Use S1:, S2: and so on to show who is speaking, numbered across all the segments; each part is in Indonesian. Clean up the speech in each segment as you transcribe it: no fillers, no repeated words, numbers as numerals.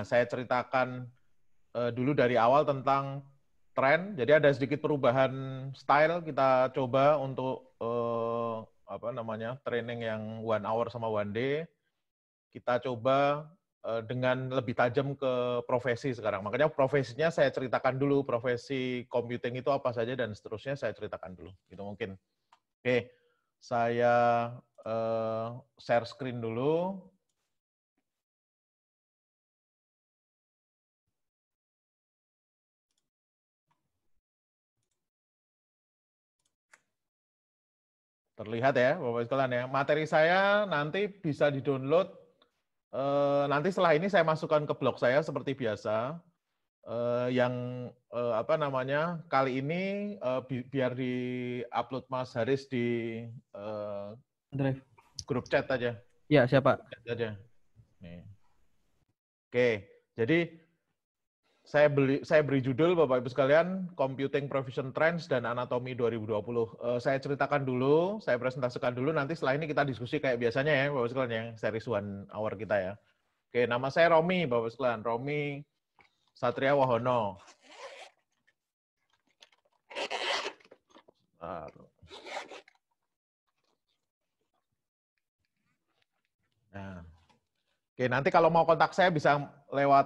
S1: saya ceritakan dulu dari awal tentang tren. Jadi ada sedikit perubahan style kita coba untuk training yang 1 hour sama 1 day. Kita coba dengan lebih tajam ke profesi sekarang. Makanya profesinya saya ceritakan dulu, profesi computing itu apa saja dan seterusnya saya ceritakan dulu. Gitu mungkin. Oke, saya share screen dulu. Terlihat ya, Bapak sekalian ya. Materi saya nanti bisa di-download. Nanti setelah ini saya masukkan ke blog saya seperti biasa. Kali ini biar di-upload Mas Haris di
S2: Drive.
S1: grup chat aja.
S2: Ya, siapa?
S1: Chat aja. Nih. Oke, jadi saya beri judul Bapak Ibu sekalian, Computing Profession Trends dan Anatomi 2020. Saya ceritakan dulu, saya presentasikan dulu, nanti setelah ini kita diskusi kayak biasanya ya Bapak Ibu sekalian ya, series 1 hour kita ya. Oke, nama saya Romi Bapak Ibu sekalian, Romi Satria Wahono. Nah, oke, nanti kalau mau kontak saya bisa lewat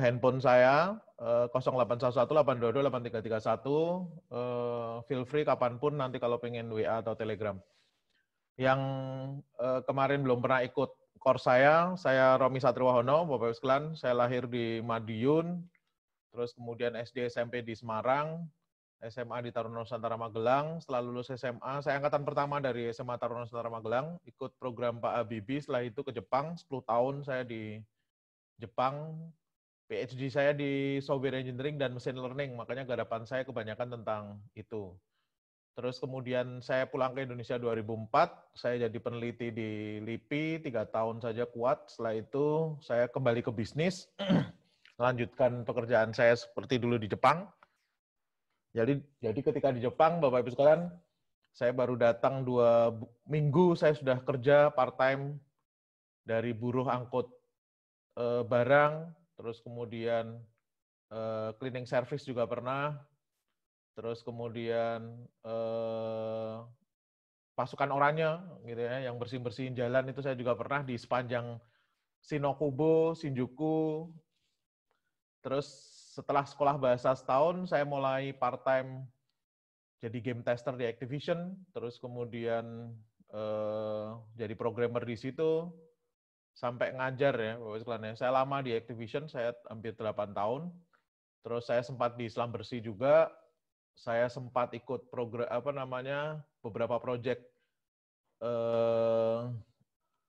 S1: handphone saya 0811-822-8331. Feel free kapanpun nanti kalau pengen WA atau Telegram. Yang kemarin belum pernah ikut course saya Romi Satriwahono, Bapak Ibu sekalian, saya lahir di Madiun, terus kemudian SD SMP di Semarang, SMA di Taruna Nusantara Magelang. Setelah lulus SMA, saya angkatan pertama dari SMA Taruna Nusantara Magelang, ikut program Pak Habibie, setelah itu ke Jepang, 10 tahun saya di Jepang. PhD saya di Software Engineering dan Machine Learning, makanya garapan saya kebanyakan tentang itu. Terus kemudian saya pulang ke Indonesia 2004, saya jadi peneliti di LIPI, 3 tahun saja kuat. Setelah itu saya kembali ke bisnis, melanjutkan pekerjaan saya seperti dulu di Jepang. Jadi ketika di Jepang, Bapak Ibu sekalian, saya baru datang 2 minggu, saya sudah kerja part-time dari buruh angkut barang, terus kemudian cleaning service juga pernah, terus kemudian pasukan oranye gitu ya, yang bersih-bersihin jalan itu saya juga pernah di sepanjang Shinokubo, Shinjuku. Terus setelah sekolah bahasa setahun, saya mulai part-time jadi game tester di Activision, terus kemudian jadi programmer di situ, sampai ngajar ya, Bapak sekalian. Saya lama di Activision, saya hampir 8 tahun. Terus saya sempat di Islam Bersih juga, saya sempat ikut beberapa project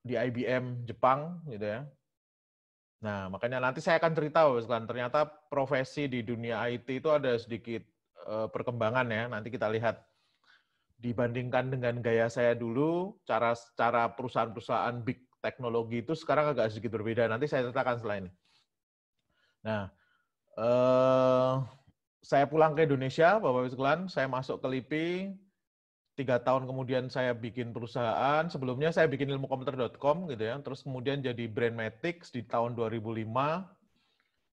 S1: di IBM Jepang gitu ya. Nah, makanya nanti saya akan cerita, Bapak sekalian, ternyata profesi di dunia IT itu ada sedikit perkembangan ya. Nanti kita lihat dibandingkan dengan gaya saya dulu, cara perusahaan-perusahaan big teknologi itu sekarang agak sedikit berbeda. Nanti saya ceritakan setelah ini. Nah, saya pulang ke Indonesia, Bapak Ibu sekalian, saya masuk ke LIPI, 3 tahun kemudian saya bikin perusahaan, sebelumnya saya bikin ilmukomputer.com gitu ya, terus kemudian jadi Brainmatics di tahun 2005,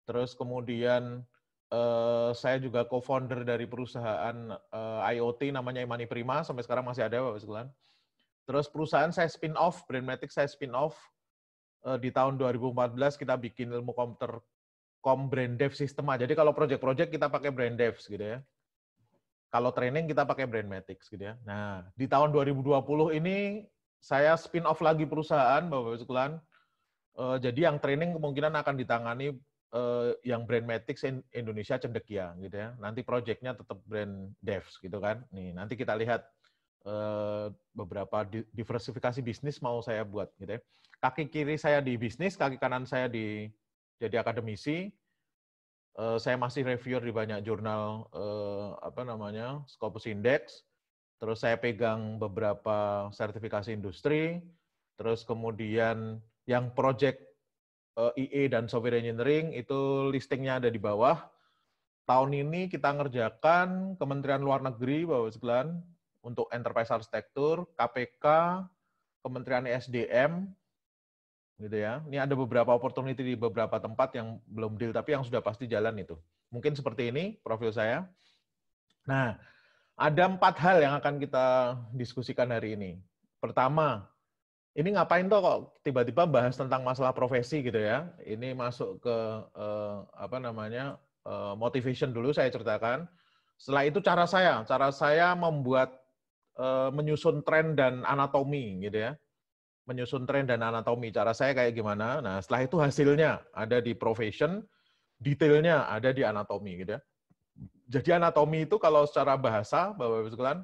S1: terus kemudian saya juga co-founder dari perusahaan IoT namanya Imani Prima, sampai sekarang masih ada Bapak sekalian. Terus perusahaan saya spin-off, Brainmatics saya spin-off, di tahun 2014 kita bikin ilmu komputer Brain Dev Sistema. Jadi kalau project-project kita pakai Brain Dev gitu ya. Kalau training kita pakai Brainmatics gitu ya. Nah, di tahun 2020 ini saya spin off lagi perusahaan Bapak Ibu sekalian. Jadi yang training kemungkinan akan ditangani yang Brainmatics Indonesia Cendekia gitu ya. Nanti projectnya tetap Brain Devs gitu kan. Nih, nanti kita lihat beberapa diversifikasi bisnis mau saya buat gitu ya. Kaki kiri saya di bisnis, kaki kanan saya jadi akademisi. Saya masih reviewer di banyak jurnal Scopus Index. Terus saya pegang beberapa sertifikasi industri. Terus kemudian yang project IE dan software engineering itu listingnya ada di bawah. Tahun ini kita ngerjakan Kementerian Luar Negeri, Bapak sekalian, untuk Enterprise Architecture, KPK, Kementerian ESDM, gitu ya. Ini ada beberapa opportunity di beberapa tempat yang belum deal, tapi yang sudah pasti jalan itu. Mungkin seperti ini profil saya. Nah, ada 4 hal yang akan kita diskusikan hari ini. Pertama, ini ngapain tuh kok tiba-tiba bahas tentang masalah profesi gitu ya. Ini masuk ke motivation dulu saya ceritakan. Setelah itu cara saya membuat menyusun tren dan anatomi gitu ya. Menyusun tren dan anatomi. Cara saya kayak gimana? Nah, setelah itu hasilnya ada di profession, detailnya ada di anatomi gitu ya. Jadi anatomi itu kalau secara bahasa, Bapak-Ibu sekalian,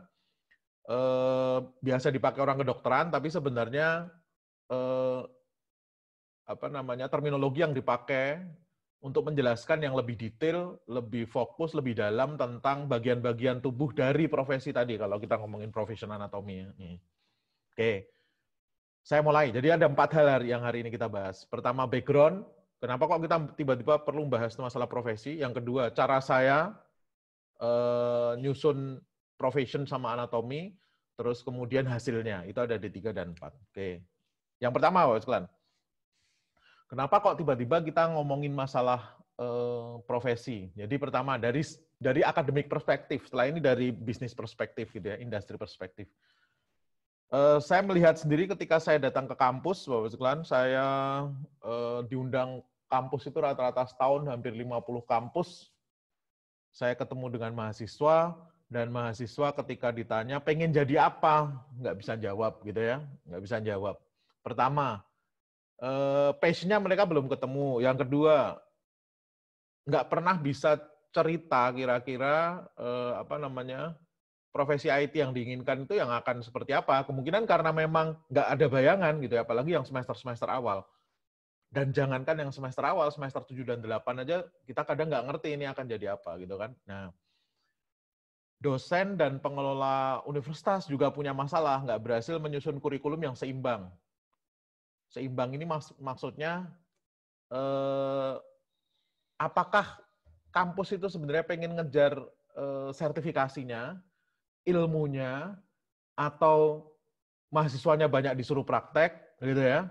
S1: biasa dipakai orang kedokteran, tapi sebenarnya terminologi yang dipakai untuk menjelaskan yang lebih detail, lebih fokus, lebih dalam tentang bagian-bagian tubuh dari profesi tadi, kalau kita ngomongin profession anatomi. Oke. Saya mulai. Jadi ada 4 hal yang hari ini kita bahas. Pertama, background. Kenapa kok kita tiba-tiba perlu bahas masalah profesi? Yang kedua, cara saya nyusun profession sama anatomi. Terus kemudian hasilnya. Itu ada di 3 dan 4. Oke. Yang pertama, Bapak sekalian. Kenapa kok tiba-tiba kita ngomongin masalah profesi? Jadi pertama, dari akademik perspektif. Setelah ini dari bisnis perspektif, gitu ya, industri perspektif. Saya melihat sendiri ketika saya datang ke kampus, Bapak sekalian, saya diundang kampus itu rata-rata setahun, hampir 50 kampus. Saya ketemu dengan mahasiswa, dan mahasiswa ketika ditanya, pengen jadi apa? Nggak bisa jawab, gitu ya. Nggak bisa jawab. Pertama, passion-nya mereka belum ketemu. Yang kedua, nggak pernah bisa cerita kira-kira profesi IT yang diinginkan itu yang akan seperti apa. Kemungkinan karena memang nggak ada bayangan gitu ya, apalagi yang semester-semester awal. Dan jangankan yang semester awal, semester 7 dan 8 aja kita kadang nggak ngerti ini akan jadi apa gitu kan. Nah, dosen dan pengelola universitas juga punya masalah, nggak berhasil menyusun kurikulum yang seimbang. Seimbang ini maksudnya apakah kampus itu sebenarnya pengen ngejar sertifikasinya, ilmunya, atau mahasiswanya banyak disuruh praktek, gitu ya,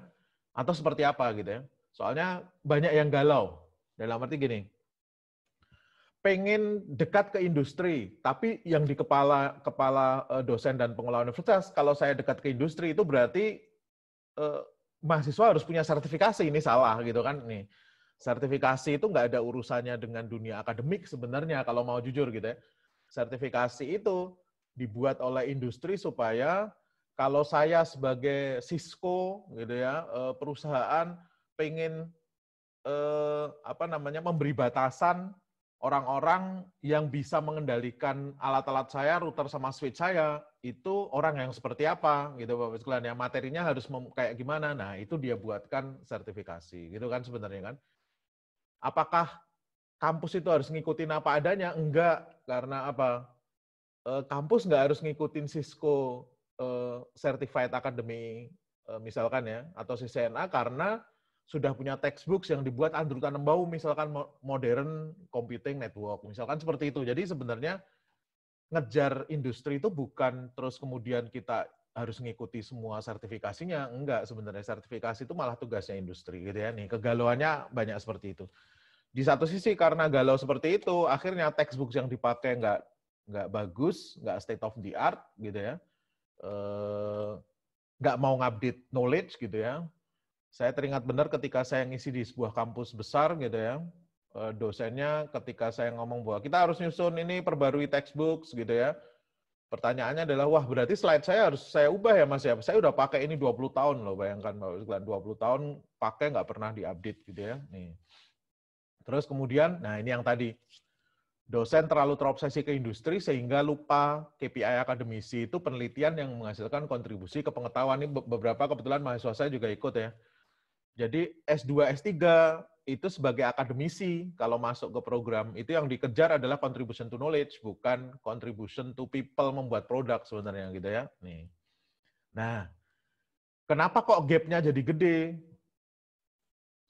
S1: atau seperti apa gitu ya. Soalnya banyak yang galau. Dalam arti gini, pengen dekat ke industri, tapi yang di kepala dosen dan pengelola universitas, kalau saya dekat ke industri itu berarti mahasiswa harus punya sertifikasi, ini salah gitu kan. Nih, sertifikasi itu nggak ada urusannya dengan dunia akademik sebenarnya kalau mau jujur gitu ya. Sertifikasi itu dibuat oleh industri supaya kalau saya sebagai Cisco gitu ya, perusahaan pengen memberi batasan orang-orang yang bisa mengendalikan alat-alat saya, router sama switch saya, itu orang yang seperti apa gitu Bapak sekalian ya, materinya harus kayak gimana. Nah, itu dia buatkan sertifikasi gitu kan sebenarnya kan. Apakah kampus itu harus ngikutin apa adanya? Enggak, karena apa? Kampus nggak harus ngikutin Cisco Certified Academy misalkan ya, atau CCNA karena sudah punya textbooks yang dibuat Andrew Tannenbaum, misalkan Modern Computing Network, misalkan seperti itu. Jadi sebenarnya ngejar industri itu bukan terus kemudian kita harus ngikuti semua sertifikasinya, enggak sebenarnya. Sertifikasi itu malah tugasnya industri gitu ya. Nih, kegalauannya banyak seperti itu. Di satu sisi karena galau seperti itu, akhirnya textbooks yang dipakai nggak bagus, nggak state of the art gitu ya, nggak mau ngupdate knowledge gitu ya. Saya teringat benar ketika saya ngisi di sebuah kampus besar gitu ya, dosennya ketika saya ngomong bahwa kita harus nyusun ini, perbarui textbooks gitu ya, pertanyaannya adalah, wah berarti slide saya harus saya ubah ya Mas ya, saya udah pakai ini 20 tahun loh, bayangkan 20 tahun pakai nggak pernah diupdate gitu ya. Nih. Terus kemudian, nah ini yang tadi, dosen terlalu terobsesi ke industri sehingga lupa KPI akademisi itu penelitian yang menghasilkan kontribusi ke pengetahuan. Ini beberapa kebetulan mahasiswa saya juga ikut ya. Jadi S2, S3 itu sebagai akademisi kalau masuk ke program itu yang dikejar adalah contribution to knowledge, bukan contribution to people membuat produk sebenarnya gitu ya. Nih. Nah, kenapa kok gap-nya jadi gede?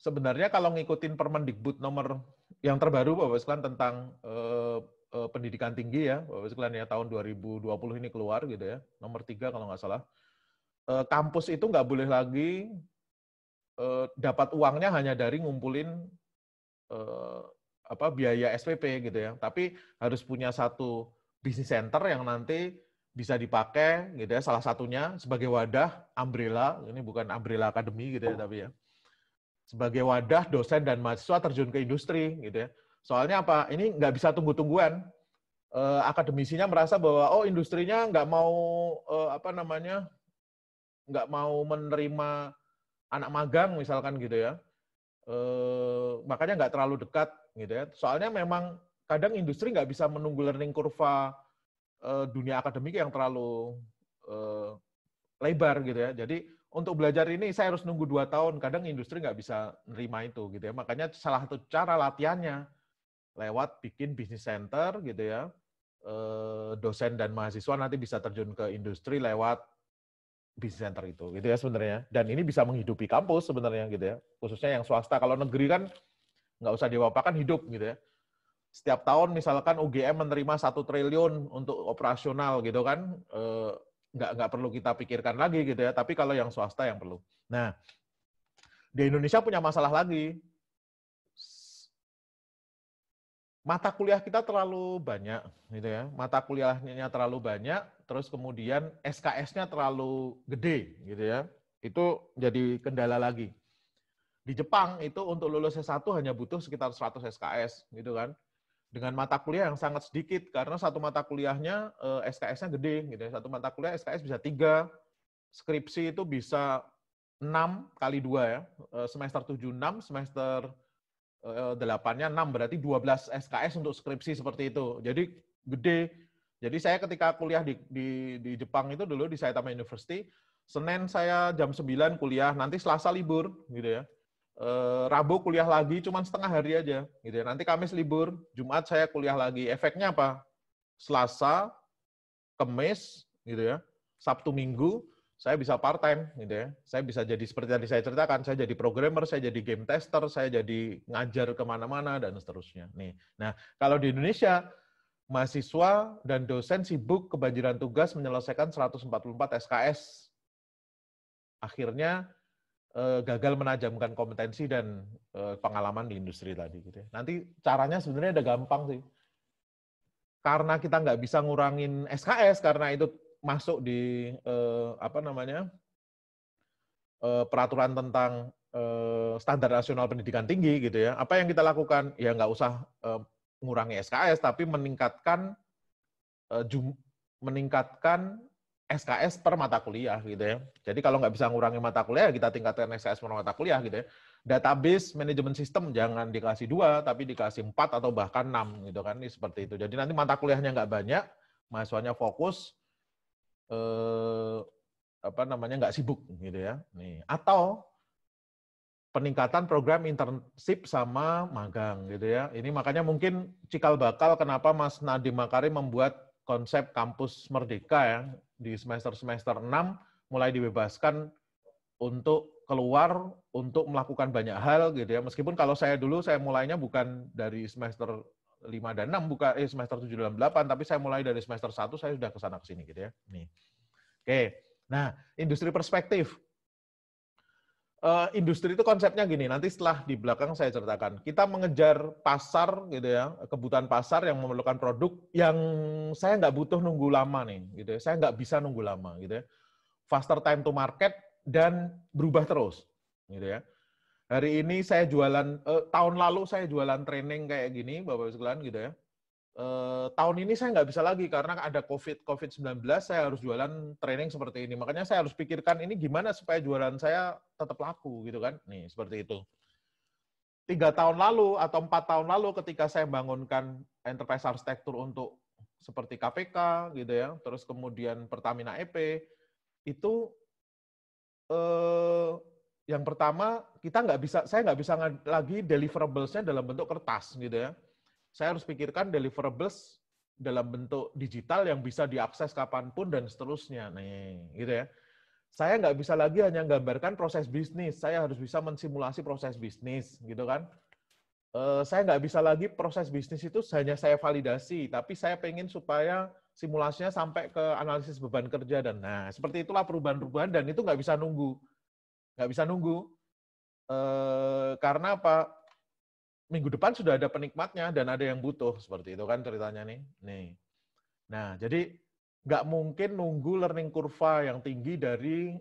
S1: Sebenarnya kalau ngikutin Permendikbud nomor yang terbaru Bapak sekalian tentang pendidikan tinggi ya, Bapak sekalian ya, tahun 2020 ini keluar gitu ya, nomor 3 kalau nggak salah. Kampus itu nggak boleh lagi dapat uangnya hanya dari ngumpulin biaya SPP gitu ya. Tapi harus punya satu bisnis center yang nanti bisa dipakai gitu ya. Salah satunya sebagai wadah umbrella, ini bukan umbrella academy gitu ya, tapi ya sebagai wadah dosen dan mahasiswa terjun ke industri gitu ya. Soalnya apa? Ini nggak bisa tunggu-tungguan. Akademisinya merasa bahwa industrinya nggak mau nggak mau menerima anak magang misalkan gitu ya. Makanya nggak terlalu dekat gitu ya. Soalnya memang kadang industri nggak bisa menunggu learning kurva dunia akademik yang terlalu lebar gitu ya. Jadi untuk belajar ini saya harus nunggu 2 tahun. Kadang industri nggak bisa nerima itu gitu ya. Makanya salah satu cara latihannya lewat bikin bisnis center gitu ya. Dosen dan mahasiswa nanti bisa terjun ke industri lewat bisnis center itu gitu ya sebenarnya. Dan ini bisa menghidupi kampus sebenarnya gitu ya. Khususnya yang swasta. Kalau negeri kan nggak usah diwapakan hidup gitu ya. Setiap tahun misalkan UGM menerima 1 triliun untuk operasional gitu kan, nggak perlu kita pikirkan lagi gitu ya. Tapi kalau yang swasta yang perlu. Nah, di Indonesia punya masalah lagi. Mata kuliah kita terlalu banyak, gitu ya. Mata kuliahnya terlalu banyak, terus kemudian SKS-nya terlalu gede, gitu ya. Itu jadi kendala lagi. Di Jepang itu untuk lulus S1 hanya butuh sekitar 100 SKS, gitu kan. Dengan mata kuliah yang sangat sedikit, karena satu mata kuliahnya SKS-nya gede, gitu ya. Satu mata kuliah SKS bisa 3, skripsi itu bisa 6 kali 2 ya. Semester 7 6, semester 8-nya 6, berarti 12 SKS untuk skripsi seperti itu. Jadi gede. Jadi saya ketika kuliah di Jepang itu dulu di Saitama University, Senin saya jam 9 kuliah, nanti Selasa libur gitu ya. Rabu kuliah lagi cuman setengah hari aja gitu ya. Nanti Kamis libur, Jumat saya kuliah lagi. Efeknya apa? Selasa, Kamis gitu ya. Sabtu Minggu saya bisa part time gitu ya. Saya bisa jadi seperti tadi saya ceritakan, saya jadi programmer, saya jadi game tester, saya jadi ngajar kemana-mana dan seterusnya. Nih, nah kalau di Indonesia mahasiswa dan dosen sibuk kebanjiran tugas menyelesaikan 144 SKS. Akhirnya gagal menajamkan kompetensi dan pengalaman di industri tadi gitu ya. Nanti caranya sebenarnya udah gampang sih. Karena kita nggak bisa ngurangin SKS karena itu masuk di peraturan tentang standar nasional pendidikan tinggi gitu ya. Apa yang kita lakukan? Ya nggak usah ngurangi SKS, tapi meningkatkan SKS per mata kuliah gitu ya. Jadi kalau nggak bisa ngurangi mata kuliah, kita tingkatkan SKS per mata kuliah gitu ya. Database manajemen sistem jangan dikasih 2, tapi dikasih 4 atau bahkan 6 gitu kan. Ini seperti itu. Jadi nanti mata kuliahnya nggak banyak, mahasiswanya fokus, nggak sibuk gitu ya. Nih. Atau peningkatan program internship sama magang gitu ya. Ini makanya mungkin cikal bakal kenapa Mas Nadiem Makarim membuat konsep kampus merdeka ya di semester 6 mulai dibebaskan untuk keluar untuk melakukan banyak hal gitu ya. Meskipun kalau saya dulu saya mulainya bukan dari semester 5 dan 6 bukan semester 7 dan 8 tapi saya mulai dari semester 1 saya sudah ke sana ke sini gitu ya. Nih. Oke. Nah, industri perspektif. Industri itu konsepnya gini, nanti setelah di belakang saya ceritakan. Kita mengejar pasar gitu ya, kebutuhan pasar yang memerlukan produk yang saya nggak butuh nunggu lama nih, gitu ya. Saya nggak bisa nunggu lama gitu ya. Faster time to market dan berubah terus, gitu ya. Hari ini saya jualan, tahun lalu saya jualan training kayak gini, Bapak-Ibu sekalian gitu ya. Tahun ini saya nggak bisa lagi karena ada COVID-19, saya harus jualan training seperti ini. Makanya saya harus pikirkan ini gimana supaya jualan saya tetap laku gitu kan. Nih, seperti itu. 3 tahun lalu atau 4 tahun lalu ketika saya bangunkan enterprise architecture untuk seperti KPK gitu ya, terus kemudian Pertamina EP, itu yang pertama saya nggak bisa lagi deliverables-nya dalam bentuk kertas gitu ya. Saya harus pikirkan deliverables dalam bentuk digital yang bisa diakses kapanpun dan seterusnya. Nih, gitu ya. Saya nggak bisa lagi hanya gambarkan proses bisnis, saya harus bisa mensimulasi proses bisnis, gitu kan. Saya nggak bisa lagi proses bisnis itu hanya saya validasi, tapi saya pengen supaya simulasinya sampai ke analisis beban kerja dan nah seperti itulah perubahan-perubahan dan itu nggak bisa nunggu, nggak bisa nunggu. Karena apa? Minggu depan sudah ada penikmatnya dan ada yang butuh, seperti itu kan ceritanya nih. Nah, jadi nggak mungkin nunggu learning kurva yang tinggi dari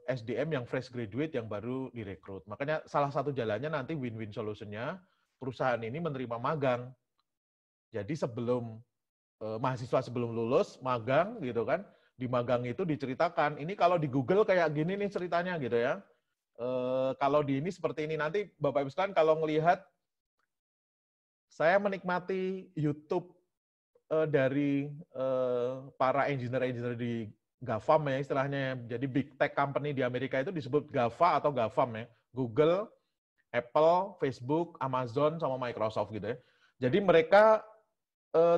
S1: SDM yang fresh graduate yang baru direkrut. Makanya salah satu jalannya nanti win-win solution-nya perusahaan ini menerima magang. Jadi sebelum mahasiswa sebelum lulus magang gitu kan, di magang itu diceritakan, ini kalau di Google kayak gini nih ceritanya gitu ya. Kalau di ini seperti ini, nanti Bapak Ibu sekalian kalau ngelihat saya menikmati YouTube dari para engineer-engineer di GAFAM ya istilahnya. Jadi big tech company di Amerika itu disebut GAFA atau GAFAM ya. Google, Apple, Facebook, Amazon, sama Microsoft gitu ya. Jadi mereka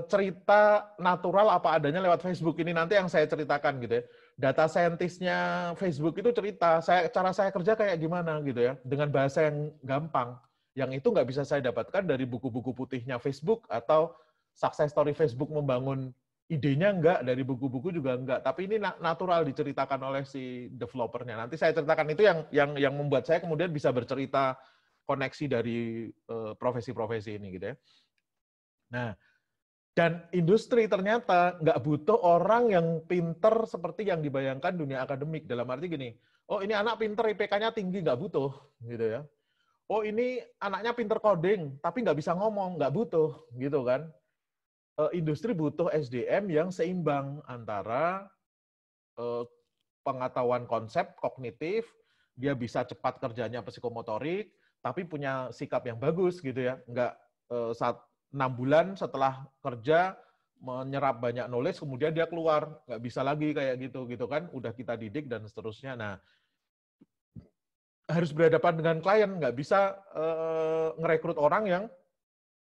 S1: cerita natural apa adanya lewat Facebook. Ini nanti yang saya ceritakan gitu ya. Data scientist-nya Facebook itu cerita, cara saya kerja kayak gimana gitu ya. Dengan bahasa yang gampang. Yang itu nggak bisa saya dapatkan dari buku-buku putihnya Facebook atau success story Facebook membangun idenya enggak, dari buku-buku juga enggak. Tapi ini natural diceritakan oleh si developernya. Nanti saya ceritakan itu yang membuat saya kemudian bisa bercerita koneksi dari profesi-profesi ini gitu ya. Nah, dan industri ternyata nggak butuh orang yang pinter seperti yang dibayangkan dunia akademik. Dalam arti gini, oh ini anak pinter IPK-nya tinggi, nggak butuh. Gitu ya. Oh ini anaknya pinter coding, tapi nggak bisa ngomong, nggak butuh. Gitu kan. Industri butuh SDM yang seimbang antara pengetahuan konsep kognitif, dia bisa cepat kerjanya psikomotorik, tapi punya sikap yang bagus gitu ya. Nggak 6 bulan setelah kerja menyerap banyak knowledge, kemudian dia keluar, nggak bisa lagi kayak gitu kan, udah kita didik dan seterusnya. Nah, harus berhadapan dengan klien, nggak bisa ngerekrut orang yang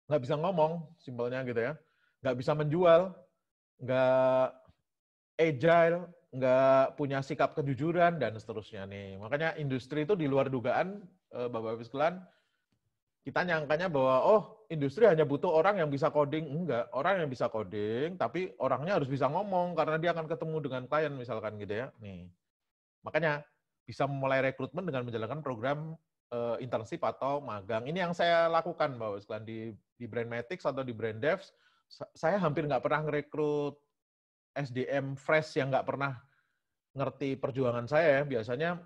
S1: nggak bisa ngomong, simpelnya gitu ya, nggak bisa menjual, nggak agile, nggak punya sikap kejujuran dan seterusnya nih. Makanya industri itu di luar dugaan, Bapak-Ibu sekalian, kita nyangkanya bahwa oh industri hanya butuh orang yang bisa coding. Enggak, orang yang bisa coding tapi orangnya harus bisa ngomong karena dia akan ketemu dengan klien misalkan gitu ya. Nih. Makanya bisa memulai rekrutmen dengan menjalankan program internship atau magang. Ini yang saya lakukan Bapak sekalian di Brandmatics atau di Brand Devs. Saya hampir nggak pernah ngerekrut SDM fresh yang nggak pernah ngerti perjuangan saya. Biasanya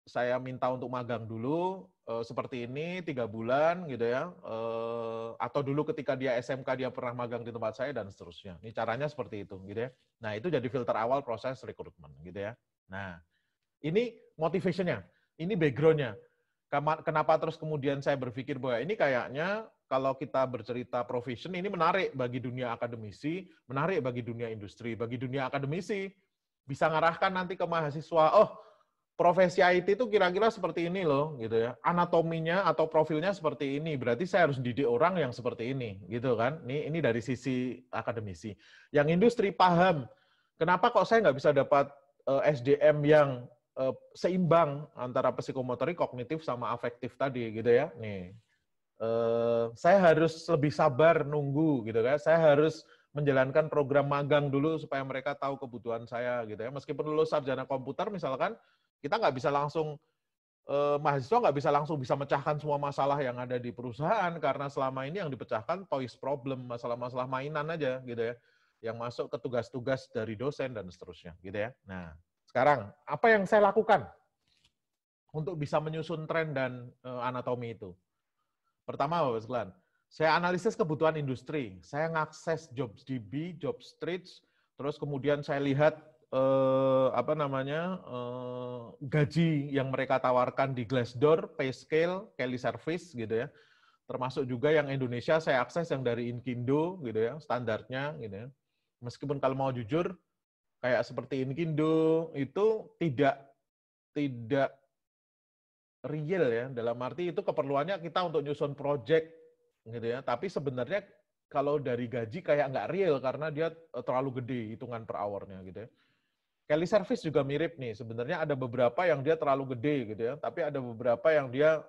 S1: saya minta untuk magang dulu seperti ini 3 bulan gitu ya, atau dulu ketika dia SMK dia pernah magang di tempat saya dan seterusnya. Ini caranya seperti itu gitu ya. Nah itu jadi filter awal proses rekrutmen gitu ya. Nah ini motivationnya, ini backgroundnya. Kenapa terus kemudian saya berpikir bahwa ini kayaknya kalau kita bercerita profession ini menarik bagi dunia akademisi, menarik bagi dunia industri, bagi dunia akademisi bisa ngarahkan nanti ke mahasiswa, oh profesi IT itu kira-kira seperti ini loh, gitu ya. Anatominya atau profilnya seperti ini. Berarti saya harus didik orang yang seperti ini, gitu kan. Ini dari sisi akademisi. Yang industri paham, kenapa kok saya nggak bisa dapat SDM yang seimbang antara psikomotorik, kognitif, sama afektif tadi, gitu ya. Nih, saya harus lebih sabar nunggu, gitu kan. Saya harus menjalankan program magang dulu supaya mereka tahu kebutuhan saya, gitu ya. Meskipun lulus sarjana komputer, misalkan, kita nggak bisa langsung, mahasiswa nggak bisa langsung bisa mecahkan semua masalah yang ada di perusahaan, karena selama ini yang dipecahkan toys problem, masalah-masalah mainan aja gitu ya, yang masuk ke tugas-tugas dari dosen dan seterusnya gitu ya. Nah, sekarang apa yang saya lakukan untuk bisa menyusun tren dan anatomi itu? Pertama, Bapak sekalian, saya analisis kebutuhan industri, saya ngakses JobsDB, JobStreet, terus kemudian saya lihat gaji yang mereka tawarkan di Glassdoor, Payscale, Kelly Service gitu ya. Termasuk juga yang Indonesia saya akses yang dari Inkindo gitu ya, standarnya gitu ya. Meskipun kalau mau jujur kayak seperti Inkindo itu tidak real ya, dalam arti itu keperluannya kita untuk nyusun project gitu ya. Tapi sebenarnya kalau dari gaji kayak nggak real karena dia terlalu gede hitungan per hour-nya gitu ya. Kelly Service juga mirip nih, sebenarnya ada beberapa yang dia terlalu gede gitu ya, tapi ada beberapa yang dia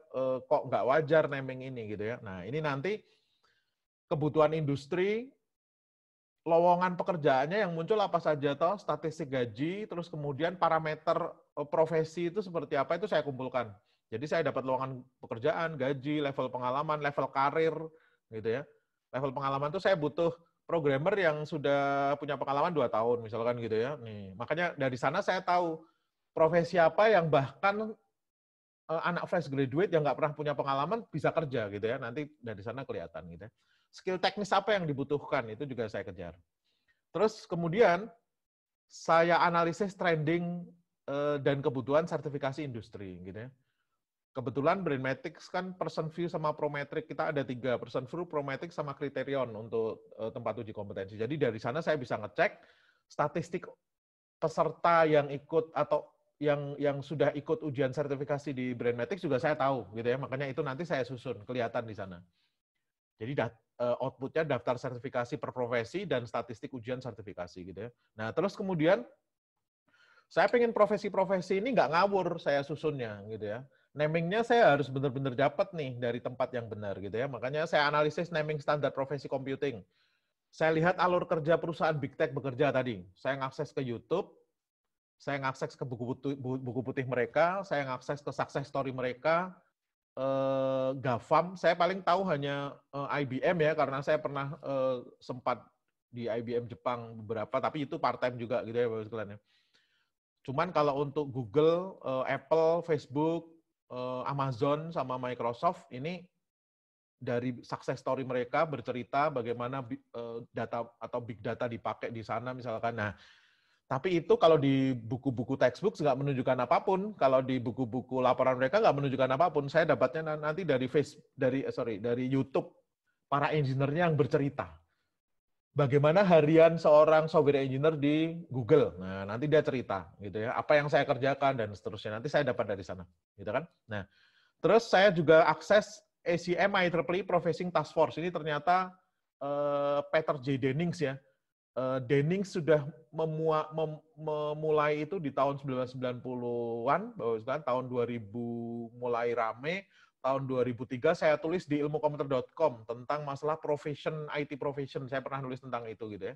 S1: kok nggak wajar naming ini gitu ya. Nah ini nanti kebutuhan industri, lowongan pekerjaannya yang muncul apa saja toh, statistik gaji, terus kemudian parameter profesi itu seperti apa itu saya kumpulkan. Jadi saya dapat lowongan pekerjaan, gaji, level pengalaman, level karir, gitu ya. Level pengalaman itu saya butuh programmer yang sudah punya pengalaman 2 tahun, misalkan gitu ya. Nih, makanya dari sana saya tahu profesi apa yang bahkan anak fresh graduate yang nggak pernah punya pengalaman bisa kerja gitu ya. Nanti dari sana kelihatan gitu ya. Skill teknis apa yang dibutuhkan itu juga saya kejar. Terus kemudian saya analisis trending dan kebutuhan sertifikasi industri gitu ya. Kebetulan Brainmetrics kan person view sama Prometric kita ada 3, person view, Prometric sama Criterion untuk tempat uji kompetensi. Jadi dari sana saya bisa ngecek statistik peserta yang ikut atau yang sudah ikut ujian sertifikasi di Brainmetrics juga saya tahu gitu ya. Makanya itu nanti saya susun, kelihatan di sana. Jadi outputnya daftar sertifikasi per profesi dan statistik ujian sertifikasi gitu ya. Nah terus kemudian saya pengen profesi-profesi ini nggak ngawur saya susunnya gitu ya. Namingnya saya harus benar-benar dapat nih dari tempat yang benar gitu ya. Makanya saya analisis naming standar profesi computing. Saya lihat alur kerja perusahaan big tech bekerja tadi. Saya ngakses ke YouTube, saya ngakses ke buku putih mereka, saya ngakses ke success story mereka, GAFAM. Saya paling tahu hanya IBM ya, karena saya pernah sempat di IBM Jepang beberapa, tapi itu part time juga gitu ya Bapak sekalian ya. Cuman kalau untuk Google, Apple, Facebook, Amazon, sama Microsoft, ini dari success story mereka bercerita bagaimana data atau big data dipakai di sana misalkan. Nah, tapi itu kalau di buku-buku textbook nggak menunjukkan apapun. Kalau di buku-buku laporan mereka nggak menunjukkan apapun. Saya dapatnya nanti dari YouTube para engineer-nya yang bercerita. Bagaimana harian seorang software engineer di Google. Nah, nanti dia cerita gitu ya, apa yang saya kerjakan dan seterusnya. Nanti saya dapat dari sana, gitu kan. Nah, terus saya juga akses ACM IEEE Professing Task Force. Ini ternyata Peter J. Dennings ya. Dennings sudah memulai itu di tahun 1990-an, tahun 2000 mulai rame. Tahun 2003 saya tulis di ilmukomputer.com tentang masalah profession, IT profession. Saya pernah nulis tentang itu gitu ya.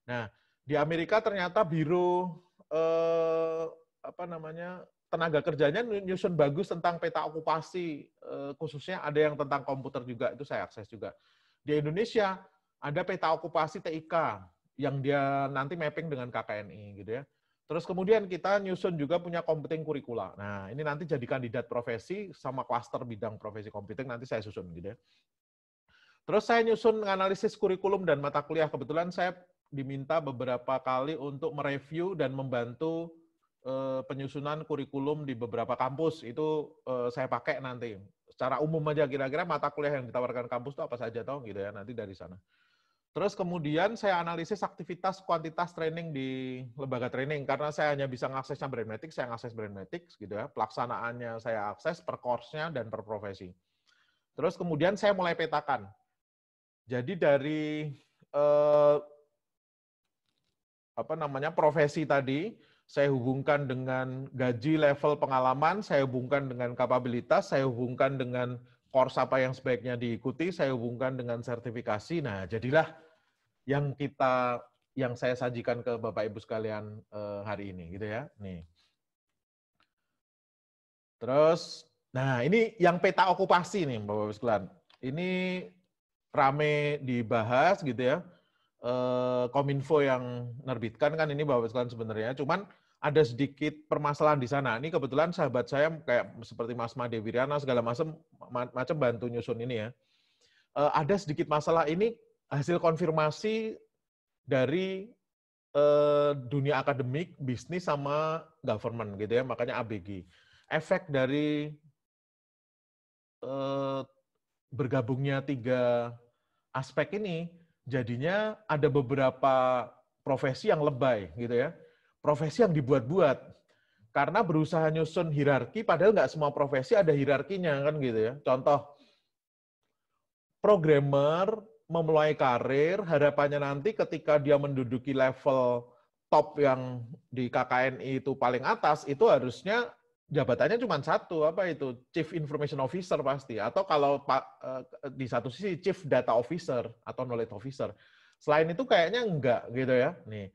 S1: Nah, di Amerika ternyata biro tenaga kerjanya nyusun bagus tentang peta okupasi, khususnya ada yang tentang komputer juga, itu saya akses juga. Di Indonesia ada peta okupasi TIK yang dia nanti mapping dengan KKNI gitu ya. Terus kemudian kita nyusun juga punya computing kurikula. Nah, ini nanti jadi kandidat profesi sama klaster bidang profesi computing nanti saya susun gitu ya. Terus saya nyusun analisis kurikulum dan mata kuliah. Kebetulan saya diminta beberapa kali untuk mereview dan membantu penyusunan kurikulum di beberapa kampus. Itu saya pakai nanti. Secara umum aja kira-kira mata kuliah yang ditawarkan kampus itu apa saja toh gitu ya, nanti dari sana. Terus kemudian saya analisis aktivitas kuantitas training di lembaga training, karena saya hanya bisa mengaksesnya Brainmetrics, saya mengakses Brainmetrics gitu ya. Pelaksanaannya saya akses per course-nya dan per profesi. Terus kemudian saya mulai petakan. Jadi dari profesi tadi, saya hubungkan dengan gaji, level pengalaman, saya hubungkan dengan kapabilitas, saya hubungkan dengan course apa yang sebaiknya diikuti, saya hubungkan dengan sertifikasi. Nah, jadilah yang saya sajikan ke Bapak Ibu sekalian hari ini gitu ya. Nih. Terus, nah ini yang peta okupasi nih Bapak Ibu sekalian. Ini rame dibahas gitu ya. Kominfo yang nerbitkan kan ini Bapak Ibu sekalian sebenarnya. Cuman ada sedikit permasalahan di sana. Ini kebetulan sahabat saya kayak seperti Mas Made Wiriana segala macam bantu nyusun ini ya. Ada sedikit masalah ini hasil konfirmasi dari dunia akademik, bisnis sama government gitu ya, makanya ABG. Efek dari bergabungnya 3 aspek ini, jadinya ada beberapa profesi yang lebay gitu ya, profesi yang dibuat-buat karena berusaha nyusun hierarki, padahal nggak semua profesi ada hierarkinya kan gitu ya. Contoh, programmer memulai karir, harapannya nanti ketika dia menduduki level top yang di KKNI itu paling atas, itu harusnya jabatannya cuma satu, apa itu? Chief Information Officer pasti. Atau kalau di satu sisi Chief Data Officer atau Knowledge Officer. Selain itu kayaknya enggak gitu ya. Nih.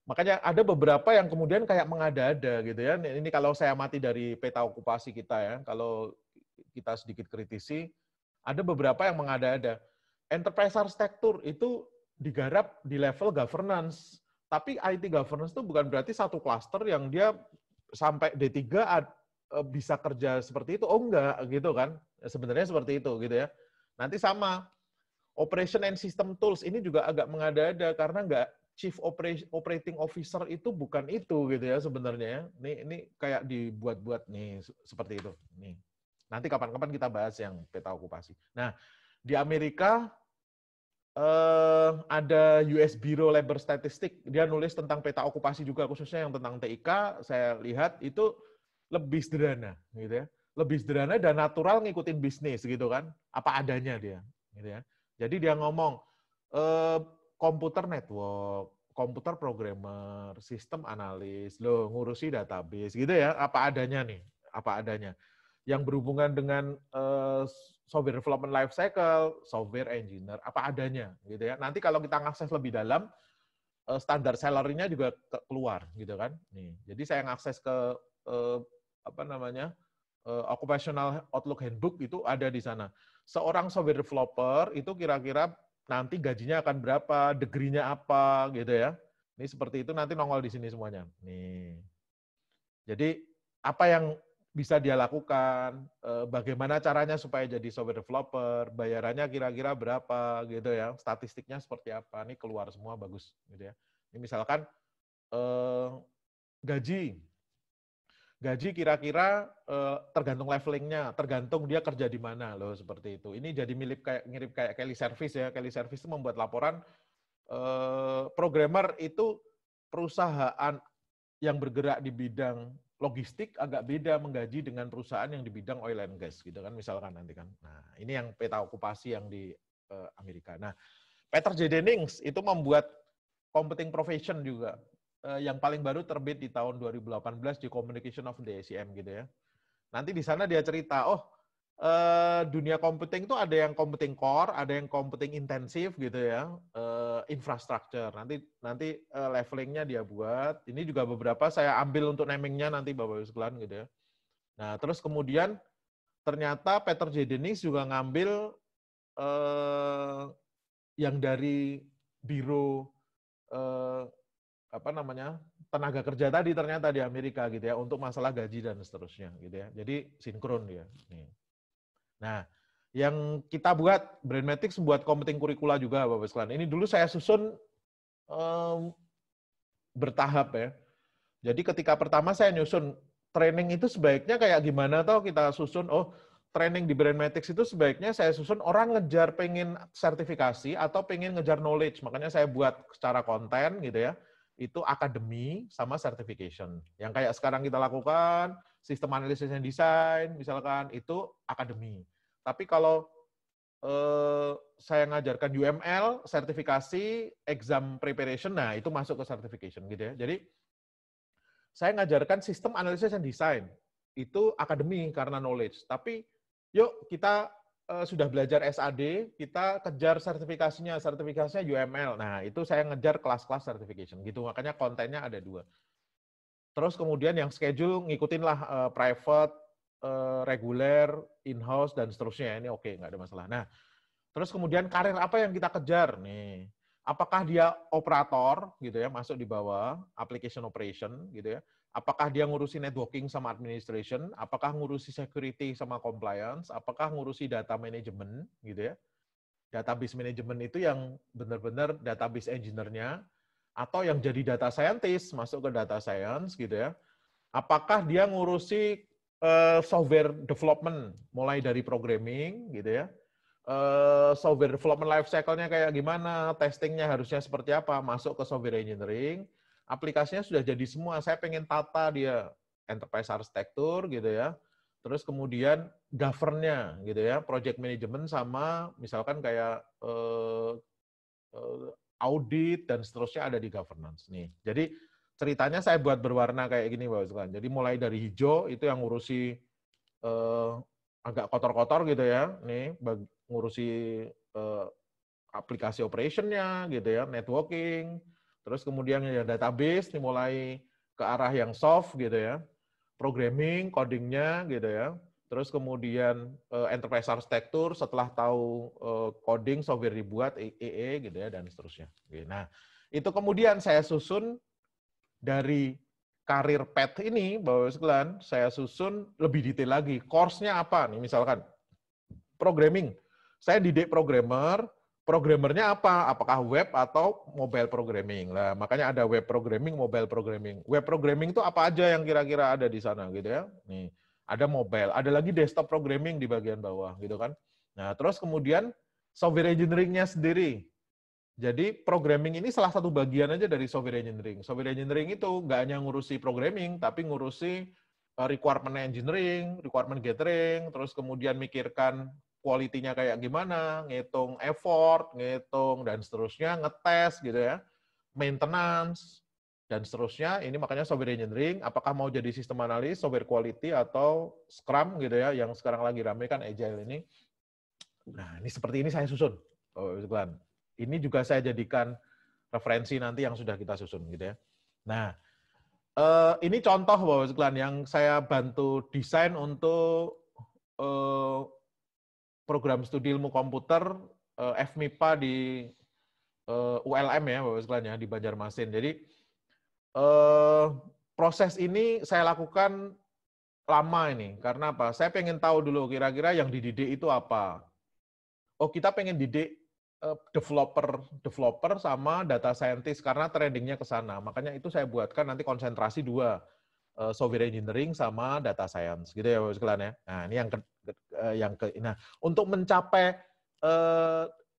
S1: Makanya ada beberapa yang kemudian kayak mengada-ada gitu ya. Ini kalau saya amati dari peta okupasi kita ya, kalau kita sedikit kritisi, ada beberapa yang mengada-ada. Enterprise architecture itu digarap di level governance. Tapi IT governance itu bukan berarti satu cluster yang dia sampai D3 bisa kerja seperti itu. Oh enggak, gitu kan. Sebenarnya seperti itu gitu ya. Nanti sama, Operation and System Tools ini juga agak mengada-ada karena enggak Chief Operating Officer itu bukan itu gitu ya sebenarnya ya. Ini kayak dibuat-buat nih seperti itu. Nih. Nanti kapan-kapan kita bahas yang peta okupasi. Nah, di Amerika ada US Bureau Labor Statistics, dia nulis tentang peta okupasi juga khususnya yang tentang TIK, saya lihat itu lebih sederhana gitu ya. Lebih sederhana dan natural ngikutin bisnis gitu kan. Apa adanya dia gitu ya. Jadi dia ngomong komputer network, komputer programmer, sistem analis, lo ngurusi database gitu ya, apa adanya nih, apa adanya. Yang berhubungan dengan software development life cycle, software engineer, apa adanya gitu ya. Nanti kalau kita ngakses lebih dalam, standar salary-nya juga keluar gitu kan. Nih, jadi saya ngakses ke apa namanya? Occupational Outlook Handbook itu ada di sana. Seorang software developer itu kira-kira nanti gajinya akan berapa, degree-nya apa gitu ya. Ini seperti itu nanti nongol di sini semuanya. Nih. Jadi apa yang bisa dia lakukan, bagaimana caranya supaya jadi software developer, bayarannya kira-kira berapa gitu ya, statistiknya seperti apa, ini keluar semua bagus gitu ya. Ini misalkan gaji kira-kira tergantung levelingnya, tergantung dia kerja di mana loh seperti itu. Ini jadi mirip kayak Kelly Service ya. Kelly Service itu membuat laporan programmer itu perusahaan yang bergerak di bidang logistik agak beda menggaji dengan perusahaan yang di bidang oil and gas gitu kan misalkan nanti kan. Nah, ini yang peta okupasi yang di Amerika. Nah, Peter J. Dennings itu membuat computing profession juga. Yang paling baru terbit di tahun 2018 di Communication of the ACM gitu ya. Nanti di sana dia cerita, dunia computing itu ada yang computing core, ada yang computing intensif gitu ya, infrastructure. Nanti levelingnya dia buat. Ini juga beberapa saya ambil untuk namingnya nanti Bapak Ibu sekalian gitu ya. Nah terus kemudian ternyata Peter J. Dennings juga ngambil yang dari biro apa namanya tenaga kerja tadi ternyata di Amerika gitu ya untuk masalah gaji dan seterusnya gitu ya. Jadi sinkron dia. Nih. Nah, yang kita buat Brainmatics membuat computing kurikula juga Bapak sekalian. Ini dulu saya susun bertahap ya. Jadi ketika pertama saya nyusun training itu sebaiknya kayak gimana toh kita susun training di Brainmatics itu sebaiknya saya susun orang ngejar pengen sertifikasi atau pengen ngejar knowledge. Makanya saya buat secara konten gitu ya. Itu akademi sama certification. Yang kayak sekarang kita lakukan, sistem analisis and design, misalkan, itu akademi. Tapi kalau saya ngajarkan UML, sertifikasi, exam preparation, nah itu masuk ke certification gitu ya. Jadi saya ngajarkan sistem analisis and design, itu akademi karena knowledge. Tapi yuk kita sudah belajar SAD, kita kejar sertifikasinya UML. Nah, itu saya ngejar kelas-kelas certification gitu. Makanya kontennya ada 2. Terus kemudian yang schedule ngikutinlah private, reguler, in-house dan seterusnya. Ini oke, nggak ada masalah. Nah, terus kemudian karir apa yang kita kejar nih? Apakah dia operator gitu ya, masuk di bawah application operation gitu ya? Apakah dia ngurusi networking sama administration? Apakah ngurusi security sama compliance? Apakah ngurusi data management gitu ya? Database management itu yang benar-benar database engineer-nya atau yang jadi data scientist masuk ke data science gitu ya? Apakah dia ngurusi software development mulai dari programming gitu ya? Software development life cycle-nya kayak gimana, testingnya harusnya seperti apa, masuk ke software engineering, aplikasinya sudah jadi semua, saya pengen tata dia, enterprise architecture gitu ya, terus kemudian govern-nya gitu ya, project management sama misalkan kayak audit dan seterusnya ada di governance nih. Jadi ceritanya saya buat berwarna kayak gini Bapak sekalian. Jadi mulai dari hijau itu yang ngurusi agak kotor-kotor gitu ya, nih ngurusi aplikasi operation-nya gitu ya, networking, Terus kemudian ya database ini mulai ke arah yang soft gitu ya. Programming, codingnya gitu ya. Terus kemudian enterprise architecture setelah tahu coding, software dibuat, EE gitu ya, dan seterusnya. Nah, itu kemudian saya susun dari karir path ini, Bapak sekalian, saya susun lebih detail lagi. Course-nya apa nih, misalkan programming. Saya didik programmer, programmernya apa? Apakah web atau mobile programming? Nah, makanya ada web programming, mobile programming. Web programming itu apa aja yang kira-kira ada di sana gitu ya. Nih, ada mobile, ada lagi desktop programming di bagian bawah gitu kan. Nah, terus kemudian software engineering-nya sendiri. Jadi programming ini salah satu bagian aja dari software engineering. Software engineering itu nggak hanya ngurusi programming, tapi ngurusi requirement engineering, requirement gathering, terus kemudian mikirkan quality-nya kayak gimana, ngitung effort, ngitung dan seterusnya, ngetes gitu ya, maintenance, dan seterusnya. Ini makanya software engineering, apakah mau jadi sistem analis, software quality, atau Scrum gitu ya, yang sekarang lagi rame kan Agile ini. Nah, ini seperti ini saya susun. Ini juga saya jadikan referensi nanti yang sudah kita susun gitu ya. Nah, ini contoh Bapak sekalian yang saya bantu desain untuk program studi ilmu komputer FMIPA di ULM ya Bapak sekalian ya di Banjarmasin. Jadi proses ini saya lakukan lama ini karena apa? Saya pengen tahu dulu kira-kira yang dididik itu apa. Oh, kita pengen didik developer sama data scientist karena trendingnya ke sana. Makanya itu saya buatkan nanti konsentrasi dua, software engineering sama data science, gitu ya Bapak sekalian ya. Nah, ini nah, untuk mencapai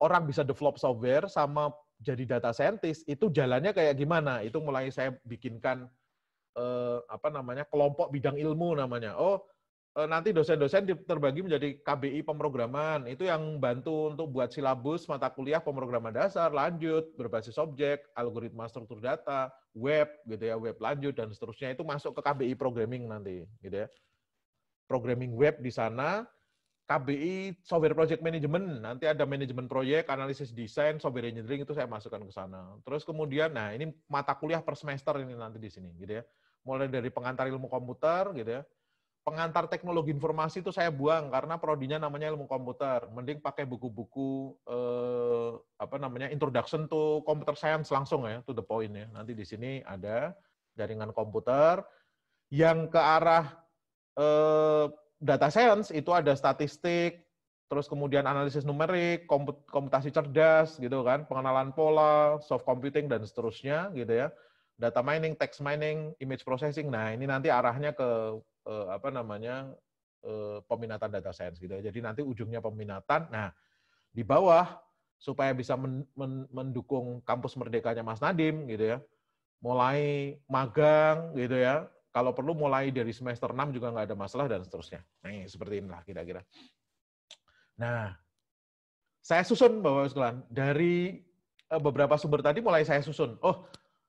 S1: orang bisa develop software sama jadi data scientist itu jalannya kayak gimana? Itu mulai saya bikinkan kelompok bidang ilmu namanya. Oh, nanti dosen-dosen terbagi menjadi KBI pemrograman, itu yang bantu untuk buat silabus mata kuliah pemrograman dasar, lanjut, berbasis objek, algoritma struktur data, web, gitu ya, web lanjut, dan seterusnya, itu masuk ke KBI programming nanti, gitu ya. Programming web di sana, KBI software project management, nanti ada manajemen proyek, analisis desain, software engineering, itu saya masukkan ke sana. Terus kemudian, nah ini mata kuliah per semester ini nanti di sini, gitu ya. Mulai dari pengantar ilmu komputer, gitu ya. Pengantar teknologi informasi itu saya buang karena prodinya namanya ilmu komputer. Mending pakai buku-buku introduction to computer science langsung ya, to the point ya. Nanti di sini ada jaringan komputer yang ke arah data science itu ada statistik, terus kemudian analisis numerik, komputasi cerdas gitu kan, pengenalan pola, soft computing dan seterusnya gitu ya. Data mining, text mining, image processing. Nah, ini nanti arahnya ke peminatan data science gitu ya. Jadi nanti ujungnya peminatan. Nah, di bawah supaya bisa mendukung kampus merdekanya Mas Nadiem gitu ya. Mulai magang gitu ya. Kalau perlu mulai dari semester 6 juga nggak ada masalah dan seterusnya. Nah, seperti inilah kira-kira. Nah, saya susun Bapak sekalian dari beberapa sumber tadi mulai saya susun. Oh,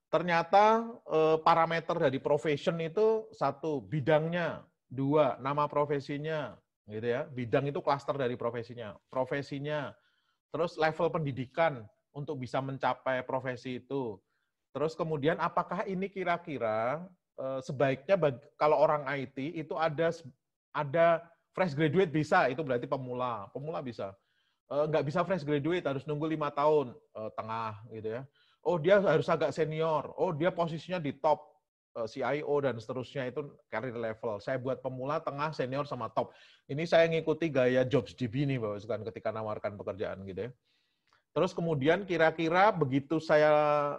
S1: ternyata parameter dari profession itu satu, bidangnya, dua, nama profesinya, gitu ya. Bidang itu klaster dari profesinya, terus level pendidikan untuk bisa mencapai profesi itu. Terus kemudian apakah ini kira-kira sebaiknya kalau orang IT itu ada fresh graduate bisa, itu berarti pemula bisa. Nggak bisa fresh graduate, harus nunggu 5 tahun tengah gitu ya. Oh, dia harus agak senior. Oh, dia posisinya di top CIO dan seterusnya, itu career level. Saya buat pemula, tengah, senior, sama top. Ini saya ngikuti gaya JobsDB nih, Bapak sekalian, ketika nawarkan pekerjaan gitu ya. Terus kemudian kira-kira begitu saya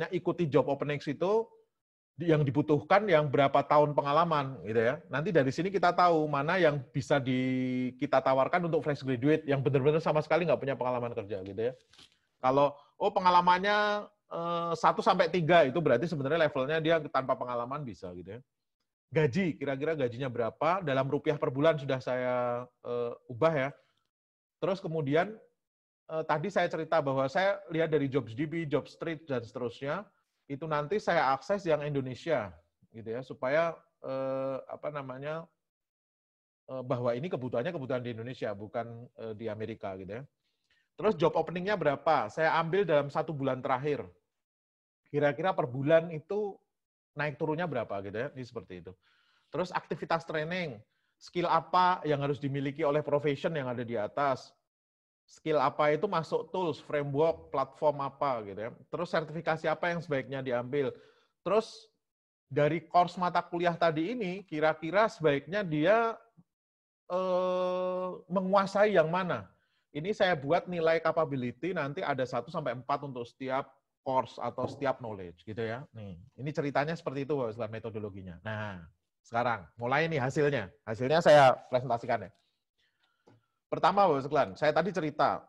S1: ikuti job openings itu, yang dibutuhkan yang berapa tahun pengalaman gitu ya. Nanti dari sini kita tahu mana yang bisa kita tawarkan untuk fresh graduate yang benar-benar sama sekali nggak punya pengalaman kerja gitu ya. Kalau pengalamannya 1 sampai 3 itu berarti sebenarnya levelnya dia tanpa pengalaman bisa gitu ya. Gaji, kira-kira gajinya berapa, dalam rupiah per bulan sudah saya ubah ya. Terus kemudian tadi saya cerita bahwa saya lihat dari JobsDB, Jobstreet dan seterusnya, itu nanti saya akses yang Indonesia gitu ya, supaya bahwa ini kebutuhan di Indonesia bukan di Amerika gitu ya. Terus job openingnya berapa? Saya ambil dalam 1 bulan terakhir. Kira-kira per bulan itu naik turunnya berapa gitu ya? Ini seperti itu. Terus aktivitas training, skill apa yang harus dimiliki oleh profession yang ada di atas. Skill apa itu masuk tools, framework, platform apa gitu ya. Terus sertifikasi apa yang sebaiknya diambil. Terus dari course mata kuliah tadi ini, kira-kira sebaiknya dia menguasai yang mana. Ini saya buat nilai capability nanti ada 1-4 untuk setiap course atau setiap knowledge gitu ya. Nih, ini ceritanya seperti itu Bapak Sekalian metodologinya. Nah, sekarang mulai nih hasilnya. Hasilnya saya presentasikan ya. Pertama Bapak Sekalian, saya tadi cerita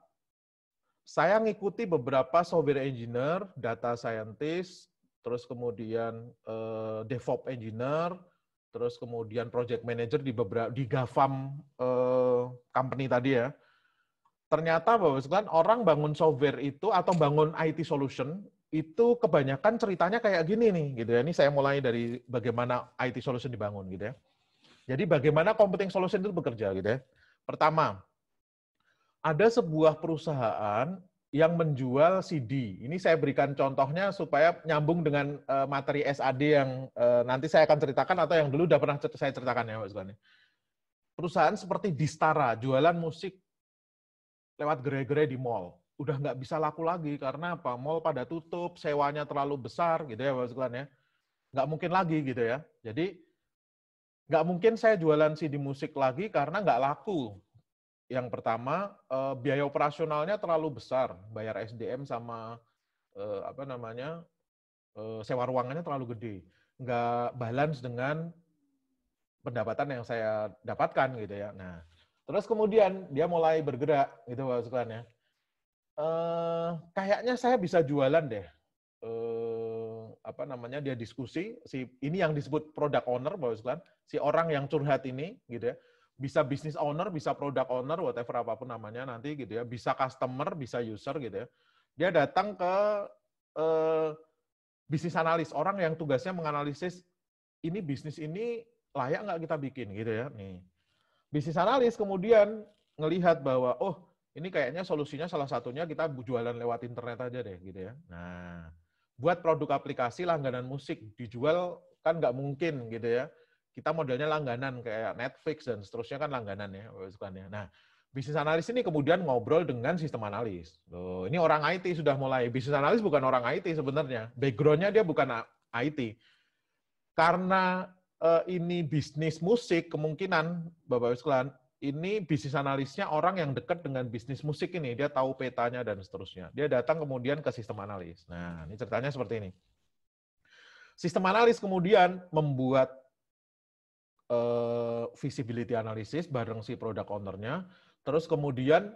S1: saya ngikuti beberapa software engineer, data scientist, terus kemudian DevOps engineer, terus kemudian project manager di GAFAM company tadi ya. Ternyata Bapak sekalian orang bangun software itu atau bangun IT solution itu kebanyakan ceritanya kayak gini nih gitu ya. Ini saya mulai dari bagaimana IT solution dibangun gitu ya. Jadi bagaimana computing solution itu bekerja gitu ya. Pertama, ada sebuah perusahaan yang menjual CD. Ini saya berikan contohnya supaya nyambung dengan materi SAD yang nanti saya akan ceritakan atau yang dulu udah pernah saya ceritakan ya Bapak sekalian. Perusahaan seperti Distara, jualan musik lewat gerai-gerai di mall. Udah nggak bisa laku lagi karena apa? Mall pada tutup, sewanya terlalu besar gitu ya Bapak sekalian ya. Nggak mungkin lagi gitu ya. Jadi nggak mungkin saya jualan CD musik lagi karena nggak laku. Yang pertama, biaya operasionalnya terlalu besar, bayar SDM sama sewa ruangannya terlalu gede, nggak balance dengan pendapatan yang saya dapatkan gitu ya. Nah, terus kemudian dia mulai bergerak gitu Bapak sekalian ya. Kayaknya saya bisa jualan deh. Dia diskusi, ini yang disebut product owner Bapak sekalian, si orang yang curhat ini gitu ya. Bisa business owner, bisa product owner, whatever apapun namanya nanti gitu ya. Bisa customer, bisa user gitu ya. Dia datang ke bisnis analis, orang yang tugasnya menganalisis ini bisnis ini layak nggak kita bikin gitu ya. Nih, bisnis analis kemudian ngelihat bahwa oh ini kayaknya solusinya salah satunya kita jualan lewat internet aja deh gitu ya. Nah, buat produk aplikasi langganan musik dijual kan nggak mungkin gitu ya. Kita modelnya langganan kayak Netflix dan seterusnya kan langganan ya. Nah, bisnis analis ini kemudian ngobrol dengan sistem analis. Loh, ini orang IT sudah mulai. Bisnis analis bukan orang IT sebenarnya. Background-nya dia bukan IT. Karena ini bisnis musik, kemungkinan Bapak Ibu sekalian, ini bisnis analisnya orang yang dekat dengan bisnis musik ini. Dia tahu petanya dan seterusnya. Dia datang kemudian ke sistem analis. Nah, ini ceritanya seperti ini. Sistem analis kemudian membuat visibility analysis bareng si product owner-nya, terus kemudian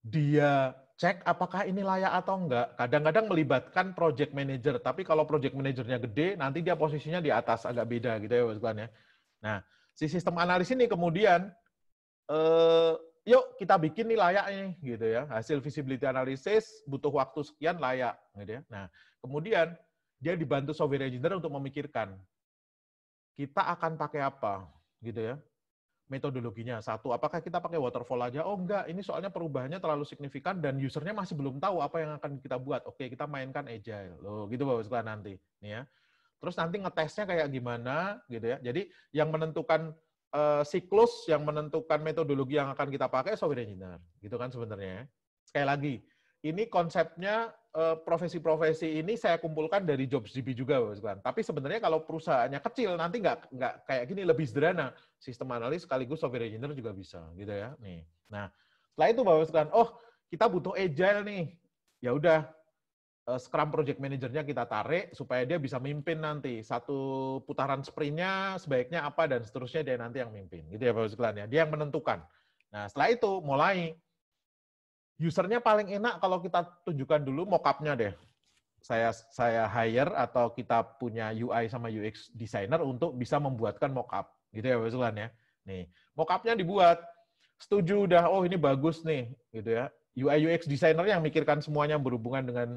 S1: dia cek apakah ini layak atau enggak. Kadang-kadang melibatkan project manager, tapi kalau project manajernya gede, nanti dia posisinya di atas, agak beda gitu ya, Bapak sekalian ya. Nah, si sistem analis ini kemudian, yuk kita bikin nih layak nih, gitu ya. Hasil visibility analysis butuh waktu sekian layak, gitu ya. Nah, kemudian dia dibantu software engineer untuk memikirkan, kita akan pakai apa, gitu ya. Metodologinya. Satu, apakah kita pakai waterfall aja? Oh enggak, ini soalnya perubahannya terlalu signifikan dan usernya masih belum tahu apa yang akan kita buat. Oke, kita mainkan agile. Loh, gitu Bapak sekalian nanti. Nih ya. Terus nanti ngetesnya kayak gimana, gitu ya. Jadi yang menentukan siklus, yang menentukan metodologi yang akan kita pakai software engineer. Gitu kan sebenarnya. Sekali lagi, ini konsepnya profesi-profesi ini saya kumpulkan dari JobsDB juga, Bapak sekalian. Tapi sebenarnya kalau perusahaannya kecil nanti nggak kayak gini, lebih sederhana. Sistem analis sekaligus software engineer juga bisa, gitu ya. Nih. Nah, setelah itu Bapak sekalian, oh kita butuh agile nih. Ya udah, Scrum Project Manager-nya kita tarik supaya dia bisa mimpin nanti. Satu putaran sprint-nya sebaiknya apa dan seterusnya dia nanti yang mimpin. Gitu ya Bapak sekalian ya. Dia yang menentukan. Nah, setelah itu mulai usernya paling enak kalau kita tunjukkan dulu mock-up-nya deh. Saya hire atau kita punya UI sama UX designer untuk bisa membuatkan mock-up. Gitu ya Bapak sekalian ya. Nih, mock-up-nya dibuat. Setuju udah, oh ini bagus nih, gitu ya. UI UX designer yang mikirkan semuanya berhubungan dengan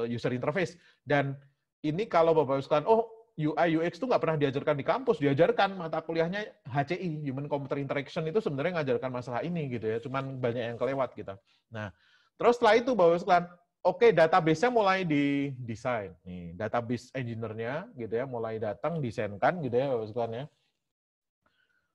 S1: user interface. Dan ini kalau Bapak sekalian, oh UI UX itu nggak pernah diajarkan di kampus, diajarkan mata kuliahnya HCI, Human Computer Interaction itu sebenarnya ngajarkan masalah ini gitu ya, cuman banyak yang kelewat kita. Nah, terus setelah itu Bapak sekalian, oke, database-nya mulai didesain. Nih, database engineer-nya gitu ya, mulai datang, desainkan gitu ya Bapak sekalian ya.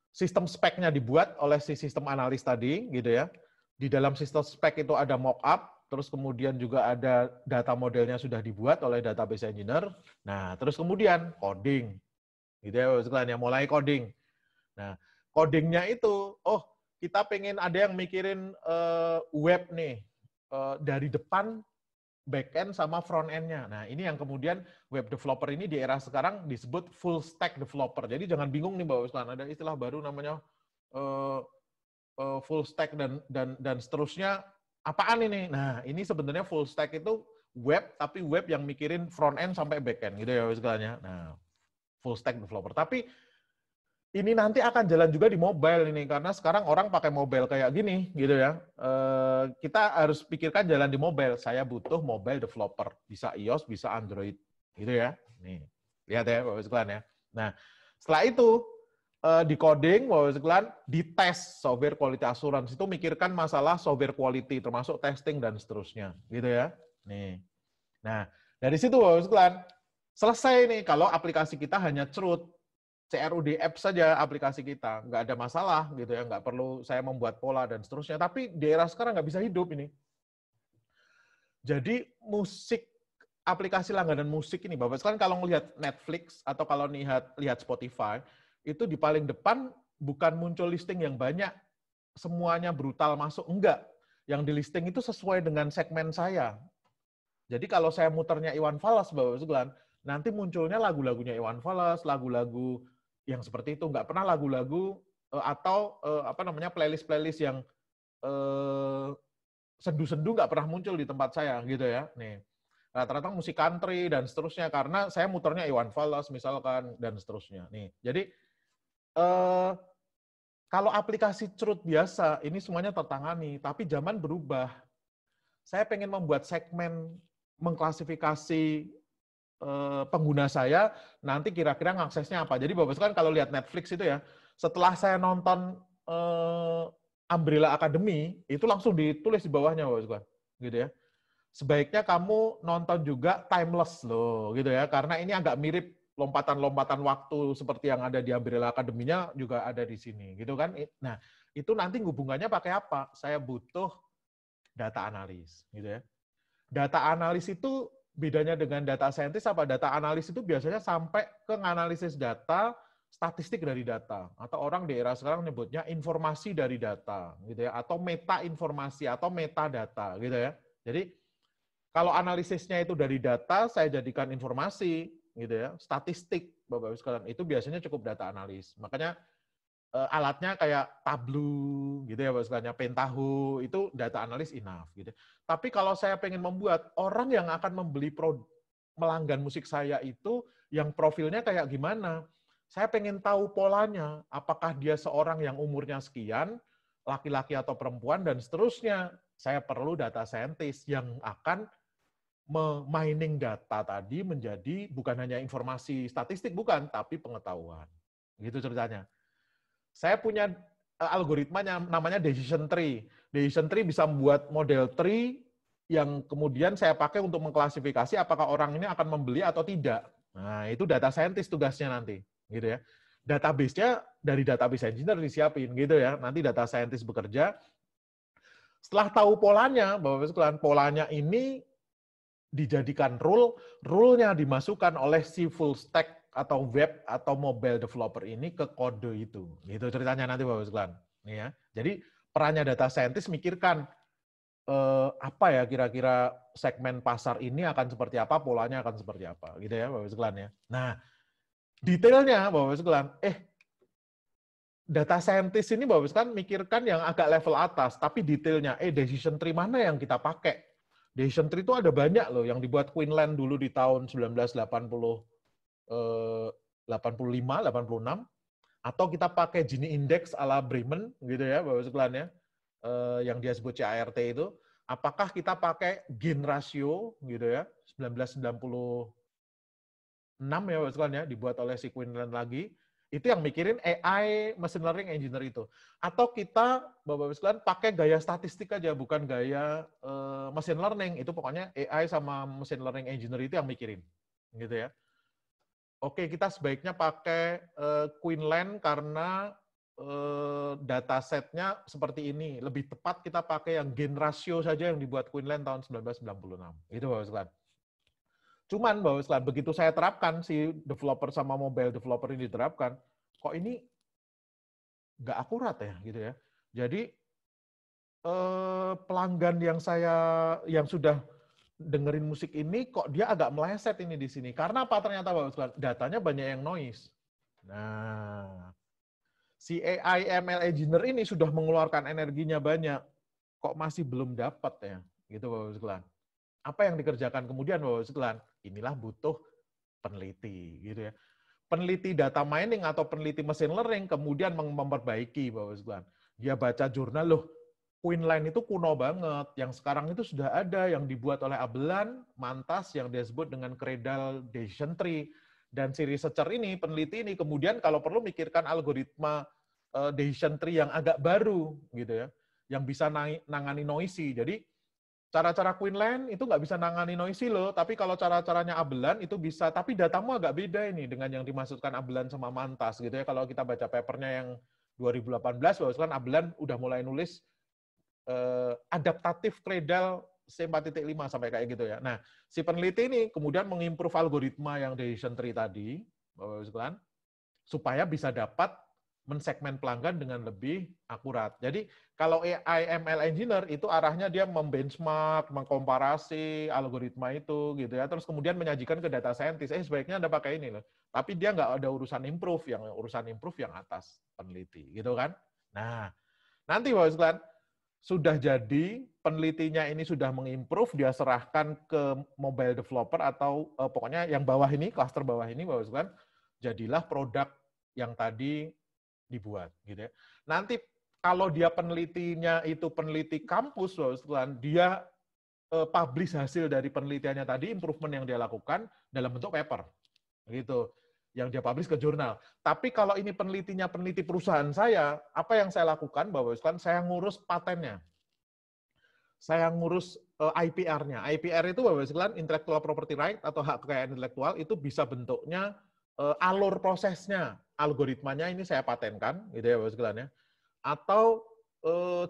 S1: Sistem spek-nya dibuat oleh si sistem analis tadi gitu ya. Di dalam sistem spek itu ada mock-up, terus kemudian juga ada data modelnya sudah dibuat oleh database engineer. Nah, terus kemudian coding. Gitu ya, sekalian ya, mulai coding. Nah, codingnya itu, oh, kita pengen ada yang mikirin web nih, dari depan, back-end sama front-end-nya. Nah, ini yang kemudian web developer ini di era sekarang disebut full stack developer. Jadi jangan bingung nih Bapak sekalian, ada istilah baru namanya full stack dan seterusnya. Apaan ini? Nah, ini sebenarnya full stack itu web, tapi web yang mikirin front end sampai back end gitu ya istilahnya. Nah, full stack developer. Tapi ini nanti akan jalan juga di mobile ini, karena sekarang orang pakai mobile kayak gini gitu ya. Kita harus pikirkan jalan di mobile. Saya butuh mobile developer, bisa iOS, bisa Android, gitu ya. Nih, lihat ya Bapak sekalian ya. Nah, setelah itu di coding, Bapak sekalian, di tes software quality assurance itu mikirkan masalah software quality, termasuk testing dan seterusnya, gitu ya. Nih, nah dari situ Bapak sekalian selesai nih kalau aplikasi kita hanya CRUD. CRUD app saja aplikasi kita, nggak ada masalah gitu ya, nggak perlu saya membuat pola dan seterusnya. Tapi di era sekarang nggak bisa hidup ini. Jadi musik, aplikasi langganan musik ini, Bapak sekalian kalau melihat Netflix atau kalau lihat Spotify, itu di paling depan bukan muncul listing yang banyak, semuanya brutal masuk, enggak. Yang di listing itu sesuai dengan segmen saya. Jadi kalau saya muternya Iwan Fals, Bapak sekalian, nanti munculnya lagu-lagunya Iwan Fals, lagu-lagu yang seperti itu, nggak pernah lagu-lagu atau playlist-playlist yang sendu-sendu nggak pernah muncul di tempat saya gitu ya. Nih, rata-rata musik country dan seterusnya karena saya muternya Iwan Fals misalkan dan seterusnya. Nih, jadi kalau aplikasi CRUD biasa ini semuanya tertangani, tapi zaman berubah. Saya pengen membuat segmen mengklasifikasi pengguna saya, nanti kira-kira ngaksesnya apa. Jadi Bapak sekalian kalau lihat Netflix itu ya, setelah saya nonton Umbrella Academy, itu langsung ditulis di bawahnya Bapak sekalian. Gitu ya. Sebaiknya kamu nonton juga Timeless loh, gitu ya. Karena ini agak mirip lompatan-lompatan waktu seperti yang ada di Umbrella Academy-nya juga ada di sini, gitu kan. Nah, itu nanti hubungannya pakai apa? Saya butuh data analis, gitu ya. Data analis itu bedanya dengan data scientist apa? Data analis itu biasanya sampai ke analisis data, statistik dari data, atau orang di era sekarang menyebutnya informasi dari data, gitu ya, atau meta informasi atau metadata, gitu ya. Jadi kalau analisisnya itu dari data, saya jadikan informasi, gitu ya, statistik, Bapak-Ibu sekalian, itu biasanya cukup data analis. Makanya alatnya kayak Tableau gitu ya, misalnya Pentaho, itu data analis enough gitu. Tapi kalau saya pengen membuat orang yang akan membeli melanggan musik saya itu yang profilnya kayak gimana? Saya pengen tahu polanya, apakah dia seorang yang umurnya sekian, laki-laki atau perempuan dan seterusnya. Saya perlu data scientist yang akan memining data tadi menjadi bukan hanya informasi statistik bukan, tapi pengetahuan. Gitu ceritanya. Saya punya algoritmanya namanya decision tree. Decision tree bisa membuat model tree yang kemudian saya pakai untuk mengklasifikasi apakah orang ini akan membeli atau tidak. Nah, itu data scientist tugasnya nanti, gitu ya. Database-nya dari database engineer disiapin, gitu ya. Nanti data scientist bekerja. Setelah tahu polanya, Bapak-Ibu sekalian, polanya ini dijadikan rule-nya dimasukkan oleh si full stack atau web atau mobile developer ini ke kode itu. Gitu ceritanya nanti Bapak sekalian. Nih ya. Jadi perannya data scientist mikirkan apa ya kira-kira segmen pasar ini akan seperti apa, polanya akan seperti apa, gitu ya Bapak sekalian ya. Nah, detailnya Bapak sekalian, data scientist ini Bapak sekalian mikirkan yang agak level atas, tapi detailnya, decision tree mana yang kita pakai? Decision tree itu ada banyak loh, yang dibuat Queensland dulu di tahun 1985, 86, atau kita pakai Gini Index ala Bremen, gitu ya, Bapak sekalian ya, yang dia sebut CART itu. Apakah kita pakai gain ratio, gitu ya, 1990 ya Bapak sekalian ya, dibuat oleh si Quinlan lagi. Itu yang mikirin AI machine learning engineer itu. Atau kita Bapak sekalian pakai gaya statistik aja, bukan gaya machine learning. Itu pokoknya AI sama machine learning engineer itu yang mikirin. Gitu ya. Oke, kita sebaiknya pakai Quinlan karena datasetnya seperti ini. Lebih tepat kita pakai yang gain ratio saja yang dibuat Quinlan tahun 1996. Itu Bapak sekalian. Cuman Bapak sekalian, begitu saya terapkan, si developer sama mobile developer ini diterapkan, kok ini nggak akurat ya, gitu ya. Jadi pelanggan yang sudah dengerin musik ini, kok dia agak meleset ini di sini. Karena apa ternyata Bapak sekalian? Datanya banyak yang noise. Nah, si AI ML engineer ini sudah mengeluarkan energinya banyak, kok masih belum dapat ya, gitu Bapak sekalian. Apa yang dikerjakan kemudian Bapak sekalian? Inilah butuh peneliti, gitu ya. Peneliti data mining atau peneliti machine learning kemudian memperbaiki Bapak sekalian. Dia baca jurnal, loh, Quinlan itu kuno banget. Yang sekarang itu sudah ada yang dibuat oleh Abelan, Mantas yang disebut dengan Cradle Decision Tree. Dan si researcher ini, peneliti ini kemudian kalau perlu mikirkan algoritma decision tree yang agak baru gitu ya, yang bisa nangani noisy. Jadi cara-cara Quinlan itu nggak bisa nangani noisy loh, tapi kalau cara-caranya Abelan itu bisa, tapi datamu agak beda ini dengan yang dimaksudkan Abelan sama Mantas gitu ya. Kalau kita baca papernya yang 2018, bahwa Abelan udah mulai nulis adaptatif Cradle C4.5 sampai kayak gitu ya. Nah, si peneliti ini kemudian mengimprove algoritma yang decision tree tadi, Bapak sekalian, supaya bisa dapat mensegmen pelanggan dengan lebih akurat. Jadi kalau AI ML engineer itu arahnya dia membenchmark, mengkomparasi algoritma itu gitu ya, terus kemudian menyajikan ke data scientist, sebaiknya Anda pakai ini loh. Tapi dia nggak ada urusan improve yang atas peneliti gitu kan. Nah, nanti Bapak sekalian, sudah jadi penelitinya ini sudah mengimprove, dia serahkan ke mobile developer atau pokoknya yang bawah ini, klaster bawah ini Bapak sekalian, jadilah produk yang tadi dibuat gitu ya. Nanti kalau dia penelitinya itu peneliti kampus, dia publish hasil dari penelitiannya tadi, improvement yang dia lakukan dalam bentuk paper, gitu, yang dia publish ke jurnal. Tapi kalau ini penelitinya peneliti perusahaan saya, apa yang saya lakukan, Bapak sekalian, saya ngurus patennya, saya ngurus IPR-nya. IPR itu Bapak sekalian, intellectual property right atau hak kekayaan intelektual itu bisa bentuknya alur prosesnya, algoritmanya ini saya patenkan, gitu ya Bapak sekalian ya. Atau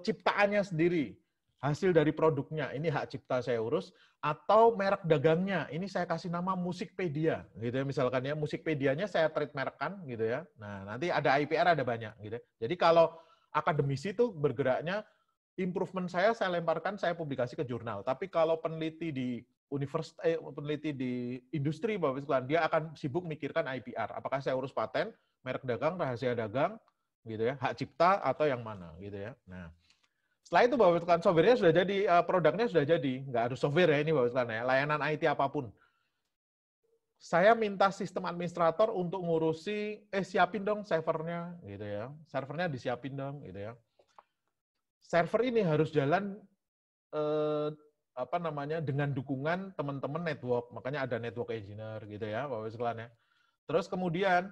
S1: ciptaannya sendiri, hasil dari produknya, ini hak cipta saya urus, atau merek dagangnya, ini saya kasih nama Musikpedia, gitu ya misalkan ya, Musikpedianya saya trademark-kan, gitu ya. Nah, nanti ada IPR, ada banyak, gitu ya. Jadi kalau akademisi itu bergeraknya, improvement saya lemparkan, saya publikasi ke jurnal. Tapi kalau peneliti di peneliti di industri Bapak sekalian, dia akan sibuk mikirkan IPR. Apakah saya urus paten, merek dagang, rahasia dagang, gitu ya, hak cipta atau yang mana, gitu ya. Nah, setelah itu Bapak sekalian, software-nya sudah jadi, produknya sudah jadi, nggak harus software ya ini Bapak sekalian ya, layanan IT apapun. Saya minta sistem administrator untuk ngurusi, siapin dong servernya, gitu ya, servernya disiapin dong, gitu ya. Server ini harus jalan dengan dukungan teman-teman network, makanya ada network engineer gitu ya Bapak sekalian ya. Terus kemudian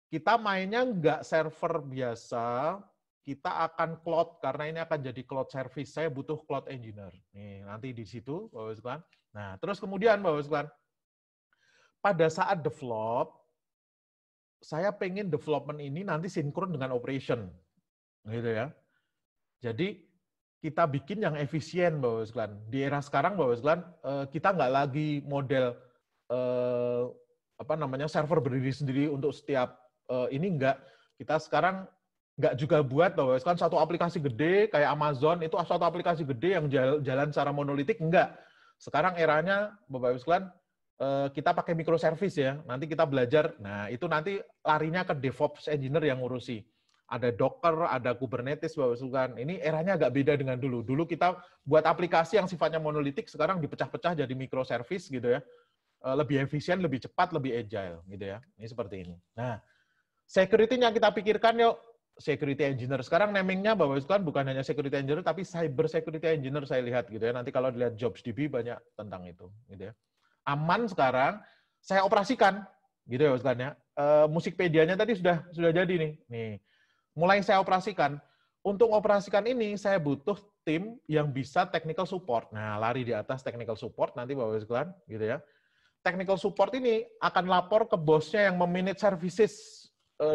S1: kita mainnya nggak server biasa, kita akan cloud karena ini akan jadi cloud service. Saya butuh cloud engineer. Nih nanti di situ Bapak sekalian. Nah terus kemudian Bapak sekalian, pada saat develop, saya pengen development ini nanti sinkron dengan operation, gitu ya. Jadi kita bikin yang efisien, Bapak sekalian. Di era sekarang, Bapak sekalian, kita nggak lagi model server berdiri sendiri untuk setiap ini enggak. Kita sekarang nggak juga buat, Bapak sekalian, satu aplikasi gede kayak Amazon itu satu aplikasi gede yang jalan secara monolitik, enggak. Sekarang eranya, Bapak sekalian, kita pakai microservice ya. Nanti kita belajar. Nah, itu nanti larinya ke DevOps engineer yang ngurusi. Ada Docker, ada Kubernetes, Bapak sekalian. Ini eranya agak beda dengan dulu. Dulu kita buat aplikasi yang sifatnya monolitik, sekarang dipecah-pecah jadi microservice gitu ya. Lebih efisien, lebih cepat, lebih agile gitu ya. Ini seperti ini. Nah, security-nya kita pikirkan yuk. Security engineer. Sekarang namingnya Bapak sekalian bukan hanya security engineer, tapi cyber security engineer saya lihat gitu ya. Nanti kalau dilihat JobsDB banyak tentang itu gitu ya. Aman sekarang, saya operasikan. gitu ya Bapak sekalian ya. Musikpedia-nya tadi sudah jadi nih. Nih, mulai saya operasikan. Untuk operasikan ini saya butuh tim yang bisa technical support. Nah, lari di atas technical support nanti Bapak sekalian, gitu ya. Technical support ini akan lapor ke bosnya yang memanage services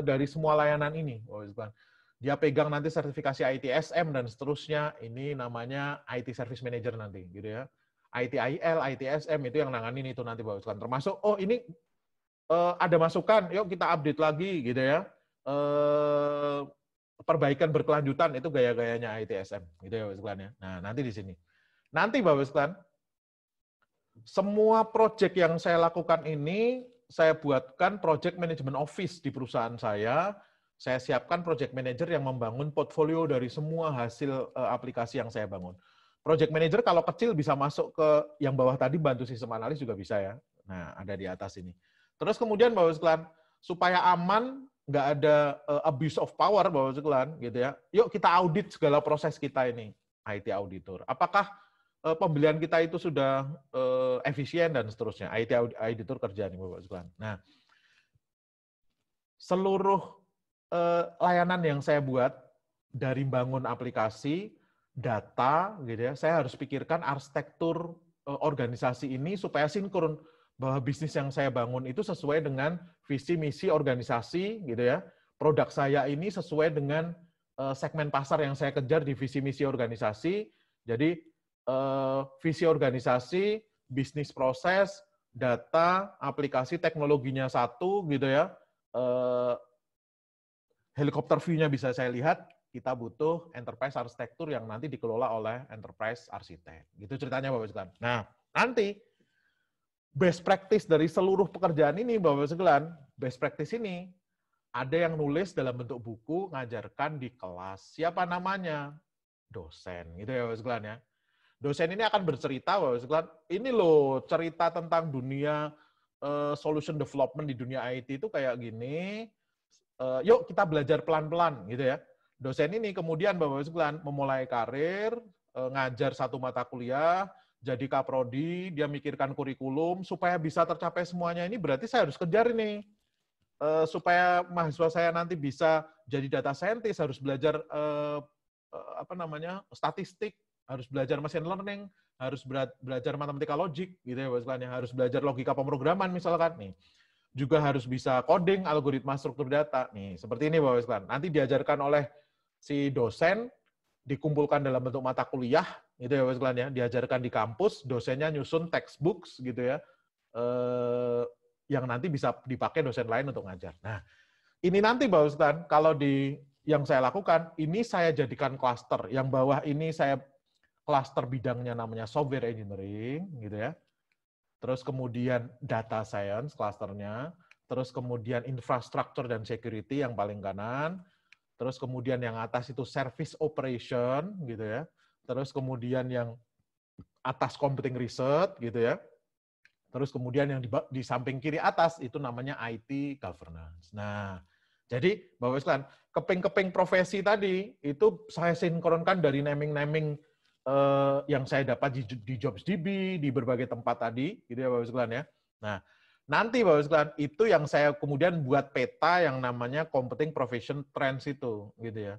S1: dari semua layanan ini, Bapak sekalian. Dia pegang nanti sertifikasi ITSM dan seterusnya. Ini namanya IT Service Manager nanti, gitu ya. ITIL, ITSM itu yang nanganin itu nanti Bapak sekalian. Termasuk, oh ini ada masukan, yuk kita update lagi, gitu ya. Perbaikan berkelanjutan itu gaya-gayanya ITSM, gitu ya Bapak sekalian ya. Nah, nanti di sini. Nanti Bapak sekalian, semua proyek yang saya lakukan ini saya buatkan project management office di perusahaan saya. Saya siapkan project manager yang membangun portfolio dari semua hasil aplikasi yang saya bangun. Project manager kalau kecil bisa masuk ke yang bawah tadi, bantu sistem analis juga bisa ya. Nah, ada di atas ini. Terus kemudian Bapak sekalian, supaya aman, nggak ada abuse of power Bapak sekalian, gitu ya. Yuk kita audit segala proses kita ini, IT auditor. Apakah pembelian kita itu sudah efisien dan seterusnya. IT auditor kerja nih Bapak sekalian. Nah, seluruh layanan yang saya buat dari bangun aplikasi, data, gitu ya, saya harus pikirkan arsitektur organisasi ini supaya sinkron bahwa bisnis yang saya bangun itu sesuai dengan visi misi organisasi, gitu ya. Produk saya ini sesuai dengan segmen pasar yang saya kejar di visi misi organisasi. Jadi visi organisasi, bisnis proses, data, aplikasi, teknologinya satu, gitu ya. Helikopter view-nya bisa saya lihat, kita butuh enterprise arsitektur yang nanti dikelola oleh enterprise arsitek. Gitu ceritanya Bapak sekalian. Nah, nanti best practice dari seluruh pekerjaan ini Bapak sekalian, best practice ini ada yang nulis dalam bentuk buku, ngajarkan di kelas. Siapa namanya? Dosen. Gitu ya Bapak sekalian ya. Dosen ini akan bercerita Bapak sekalian, ini loh cerita tentang dunia solution development di dunia IT itu kayak gini. Yuk kita belajar pelan-pelan gitu ya. Dosen ini kemudian Bapak sekalian memulai karir, ngajar satu mata kuliah, jadi kaprodi, dia mikirkan kurikulum supaya bisa tercapai semuanya ini berarti saya harus kejar ini. Supaya mahasiswa saya nanti bisa jadi data scientist, harus belajar statistik, harus belajar machine learning, harus belajar matematika logik gitu ya Bapak sekalian, harus belajar logika pemrograman misalkan nih. Juga harus bisa coding, algoritma struktur data. Nih, seperti ini Bapak sekalian. Nanti diajarkan oleh si dosen, dikumpulkan dalam bentuk mata kuliah, gitu ya Bapak sekalian ya. Diajarkan di kampus, dosennya nyusun textbooks gitu ya. Yang nanti bisa dipakai dosen lain untuk ngajar. Nah, ini nanti Bapak sekalian, kalau yang saya lakukan, ini saya jadikan klaster. Yang bawah ini saya klaster bidangnya namanya software engineering, gitu ya. Terus kemudian data science klasternya, terus kemudian infrastructure dan security yang paling kanan, terus kemudian yang atas itu service operation gitu ya, terus kemudian yang atas computing research gitu ya, terus kemudian yang di samping kiri atas itu namanya IT governance. Nah, jadi Bapak sekalian, keping-keping profesi tadi itu saya sinkronkan dari naming-naming yang saya dapat di JobsDB, di berbagai tempat tadi, gitu ya Bapak sekalian ya. Nah, nanti Bapak sekalian, itu yang saya kemudian buat peta yang namanya Computing Profession Trends itu, gitu ya.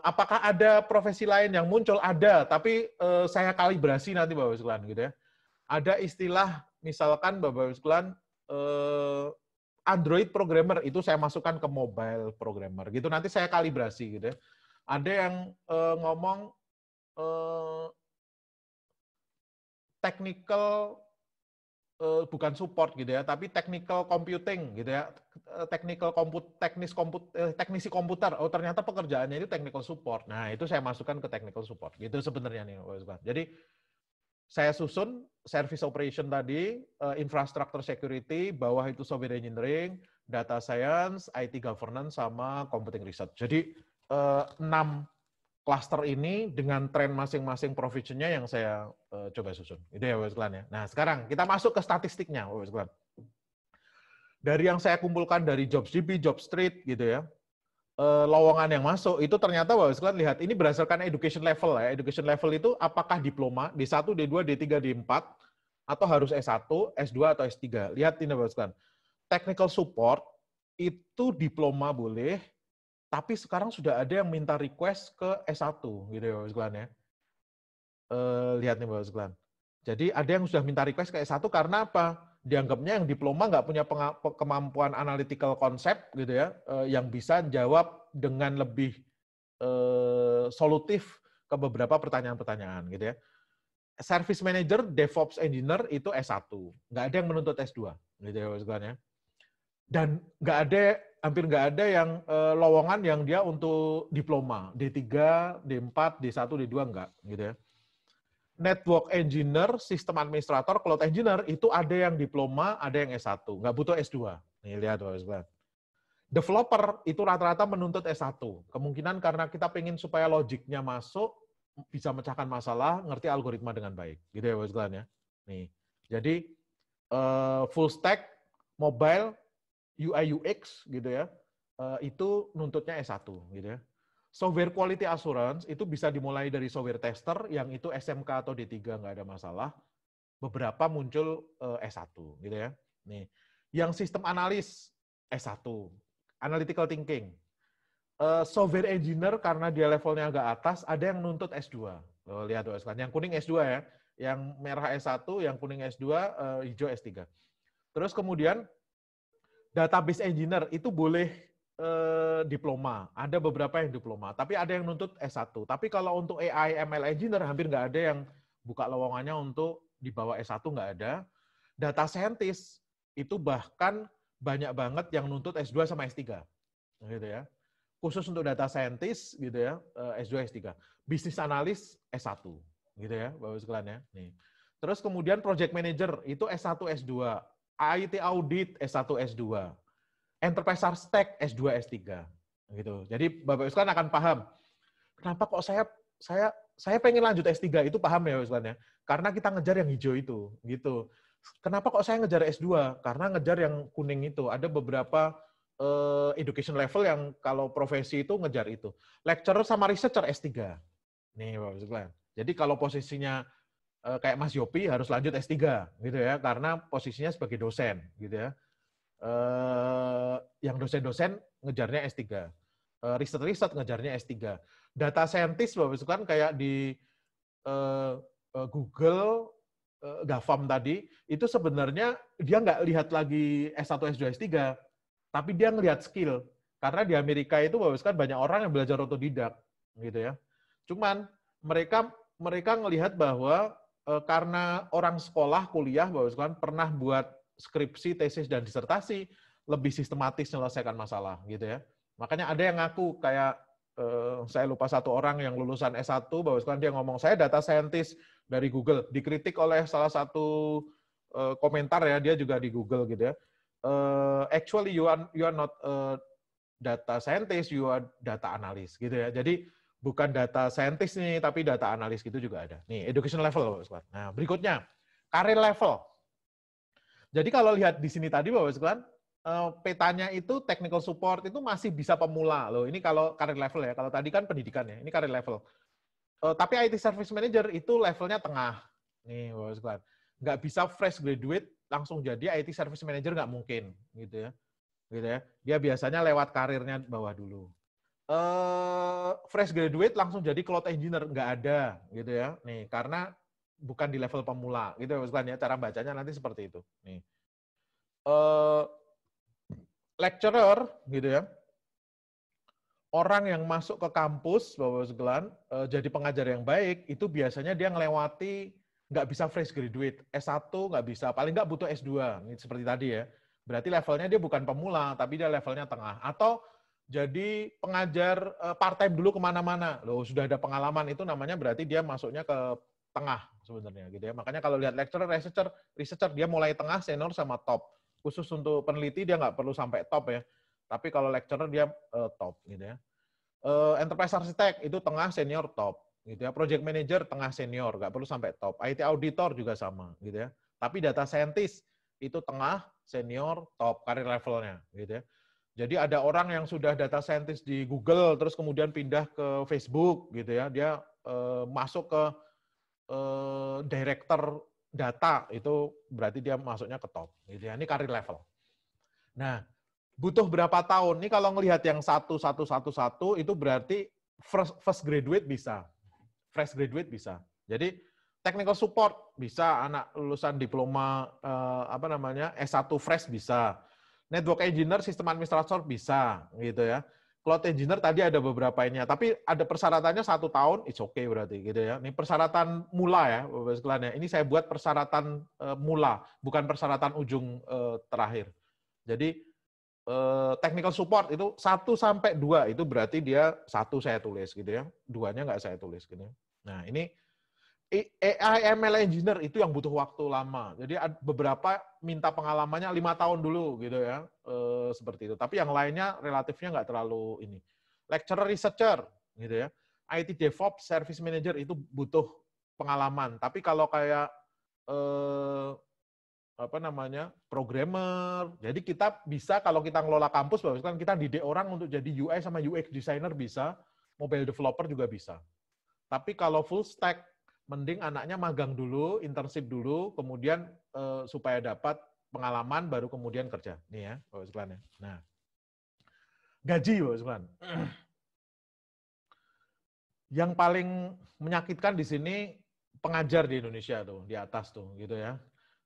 S1: Apakah ada profesi lain yang muncul? Ada, tapi saya kalibrasi nanti Bapak sekalian, gitu ya. Ada istilah, misalkan Bapak sekalian, Android programmer, itu saya masukkan ke mobile programmer, gitu. Nanti saya kalibrasi, gitu ya. Ada yang ngomong, technical bukan support gitu ya, tapi technical computing gitu ya, teknisi komputer. Oh ternyata pekerjaannya itu technical support. Nah itu saya masukkan ke technical support. Gitu sebenarnya nih. Jadi saya susun service operation tadi, infrastructure security, bawah itu software engineering, data science, IT governance, sama computing research. Jadi 6 cluster ini dengan tren masing-masing professionnya yang saya coba susun. Itu ya Bapak sekalian ya. Nah sekarang kita masuk ke statistiknya Bapak sekalian. Dari yang saya kumpulkan dari JobsDB, JobStreet gitu ya, lowongan yang masuk itu ternyata Bapak sekalian lihat ini berdasarkan education level ya. Education level itu apakah diploma D1, D2, D3, D4 atau harus S1, S2 atau S3. Lihat ini Bapak sekalian. technical support itu diploma boleh, tapi sekarang sudah ada yang minta request ke S1 gitu ya Bapak sekalian ya. Lihat nih Bapak sekalian. Jadi ada yang sudah minta request ke S1 karena apa? Dianggapnya yang diploma nggak punya kemampuan analytical concept gitu ya, yang bisa jawab dengan lebih solutif ke beberapa pertanyaan-pertanyaan gitu ya. Service Manager, DevOps Engineer itu S1. Nggak ada yang menuntut S2 gitu ya Bapak sekalian ya. Dan nggak ada, hampir nggak ada yang lowongan yang dia untuk diploma, D3, D4, D1, D2 enggak gitu ya. Network Engineer, Sistem Administrator, Cloud Engineer itu ada yang diploma, ada yang S1, nggak butuh S2. Nih lihat Bapak. Developer itu rata-rata menuntut S1. Kemungkinan karena kita pengen supaya logiknya masuk, bisa mecahkan masalah, ngerti algoritma dengan baik. Gitu ya Bapak sekalian ya. Nih. Jadi full stack, mobile, UI UX gitu ya, itu nuntutnya S1 gitu ya. Software quality assurance itu bisa dimulai dari software tester yang itu SMK atau D3 nggak ada masalah. Beberapa muncul S1 gitu ya. Nih, yang sistem analis S1, analytical thinking. Software engineer karena dia levelnya agak atas, ada yang nuntut S2. Loh, lihat tuh sekalian, yang kuning S2 ya, yang merah S1, yang kuning S2, hijau S3. Terus kemudian database engineer itu boleh diploma. Ada beberapa yang diploma, tapi ada yang nuntut S1. Tapi kalau untuk AI ML engineer hampir nggak ada yang buka lowongannya untuk di bawah S1, nggak ada. Data scientist itu bahkan banyak banget yang nuntut S2 sama S3. Gitu ya. Khusus untuk data scientist gitu ya, S2 S3. Business analyst S1 gitu ya, Bapak sekalian ya. Nih. Terus kemudian project manager itu S1 S2. IT audit S1 S2. Enterprise architect S2 S3 gitu. Jadi Bapak sekalian akan paham kenapa kok saya pengen lanjut S3 itu paham ya Bapak sekalian ya. Karena kita ngejar yang hijau itu gitu. Kenapa kok saya ngejar S2? Karena ngejar yang kuning itu. Ada beberapa education level yang kalau profesi itu ngejar itu. Lecturer sama researcher S3. Nih Bapak sekalian. Jadi kalau posisinya kayak Mas Yopi harus lanjut S3 gitu ya, karena posisinya sebagai dosen gitu ya. Yang dosen-dosen ngejarnya S3. Riset-riset ngejarnya S3. Data scientist Bapak sekalian kayak di Google, GAFAM tadi, itu sebenarnya dia nggak lihat lagi S1, S2, S3, tapi dia ngelihat skill. Karena di Amerika itu Bapak sekalian banyak orang yang belajar otodidak gitu ya. Cuman mereka ngelihat bahwa karena orang sekolah, kuliah, Bapak sekalian pernah buat skripsi, tesis, dan disertasi, lebih sistematis menyelesaikan masalah gitu ya. Makanya ada yang ngaku kayak saya lupa satu orang yang lulusan S1, Bapak sekalian dia ngomong, saya data scientist dari Google, dikritik oleh salah satu komentar ya, dia juga di Google gitu ya. Actually you are not data scientist, you are data analyst gitu ya. Jadi bukan data scientist nih, tapi data analis gitu juga ada. Nih, education level. Nah, berikutnya, career level. Jadi kalau lihat di sini tadi, Bapak sekalian, petanya itu technical support itu masih bisa pemula. Loh, ini kalau career level ya. Kalau tadi kan pendidikan ya, ini career level. Tapi IT service manager itu levelnya tengah. Nih, Bapak sekalian. Nggak bisa fresh graduate langsung jadi IT service manager, nggak mungkin. Gitu ya. Dia biasanya lewat karirnya bawah dulu. Fresh graduate langsung jadi cloud engineer, nggak ada gitu ya. Nih, karena bukan di level pemula gitu ya, cara bacanya nanti seperti itu. Nih. Lecturer gitu ya. Orang yang masuk ke kampus Bapak sekalian jadi pengajar yang baik itu biasanya dia ngelewati nggak bisa fresh graduate, S1 nggak bisa, paling nggak butuh S2 seperti tadi ya. Berarti levelnya dia bukan pemula, tapi dia levelnya tengah. Atau jadi pengajar part-time dulu kemana-mana. Loh, sudah ada pengalaman itu namanya berarti dia masuknya ke tengah sebenarnya gitu ya. Makanya kalau lihat lecturer, researcher dia mulai tengah, senior sama top. Khusus untuk peneliti dia nggak perlu sampai top ya. Tapi kalau lecturer dia top gitu ya. Enterprise architect itu tengah, senior, top gitu ya. Project manager tengah, senior, nggak perlu sampai top. IT auditor juga sama gitu ya. Tapi data scientist itu tengah, senior, top, karir levelnya gitu ya. Jadi ada orang yang sudah data scientist di Google, terus kemudian pindah ke Facebook gitu ya, dia masuk ke director data, itu berarti dia masuknya ke top gitu ya. Ini karir level. Nah, butuh berapa tahun? Ini kalau ngelihat yang 1 itu berarti first graduate bisa. Fresh graduate bisa. Jadi technical support bisa, anak lulusan diploma S1 fresh bisa. Network engineer, sistem administrator bisa gitu ya. Cloud engineer tadi ada beberapa ini, tapi ada persyaratannya 1 tahun, it's okay berarti gitu ya. Ini persyaratan mula ya, Bapak sekalian ya. Ini saya buat persyaratan mula, bukan persyaratan ujung terakhir. Jadi technical support itu 1 sampai 2 itu berarti dia 1 saya tulis gitu ya. 2-nya nggak saya tulis gitu. Nah, ini AI ML engineer itu yang butuh waktu lama. Jadi beberapa minta pengalamannya 5 tahun dulu gitu ya. Seperti itu. Tapi yang lainnya relatifnya nggak terlalu ini. Lecturer researcher gitu ya. IT DevOps, service manager itu butuh pengalaman. Tapi kalau kayak programmer. Jadi kita bisa kalau kita ngelola kampus, kan kita didik orang untuk jadi UI sama UX designer bisa, mobile developer juga bisa. Tapi kalau full stack, mending anaknya magang dulu, internship dulu, kemudian supaya dapat pengalaman, baru kemudian kerja. Nih ya, Bapak sekalian. Nah, gaji, Bapak sekalian. Yang paling menyakitkan di sini pengajar di Indonesia tuh, di atas tuh, gitu ya.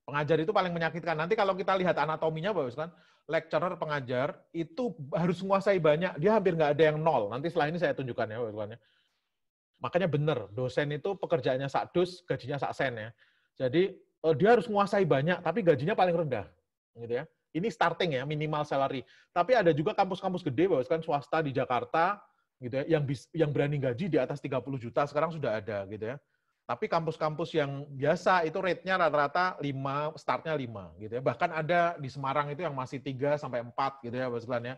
S1: Pengajar itu paling menyakitkan. Nanti kalau kita lihat anatominya, Bapak sekalian, lecturer, pengajar, itu harus menguasai banyak. Dia hampir nggak ada yang nol. Nanti setelah ini saya tunjukkan ya, Bapak sekalian. Makanya benar, dosen itu pekerjaannya sakdus, gajinya saksen ya. Jadi dia harus menguasai banyak, tapi gajinya paling rendah, gitu ya. Ini starting ya, minimal salary. Tapi ada juga kampus-kampus gede, Bapak, kan swasta di Jakarta, gitu ya, yang berani gaji di atas 30 juta sekarang sudah ada, gitu ya. Tapi kampus-kampus yang biasa itu rate-nya rata-rata 5, startnya 5, gitu ya. Bahkan ada di Semarang itu yang masih 3 sampai 4, gitu ya, Bapak sekalian ya.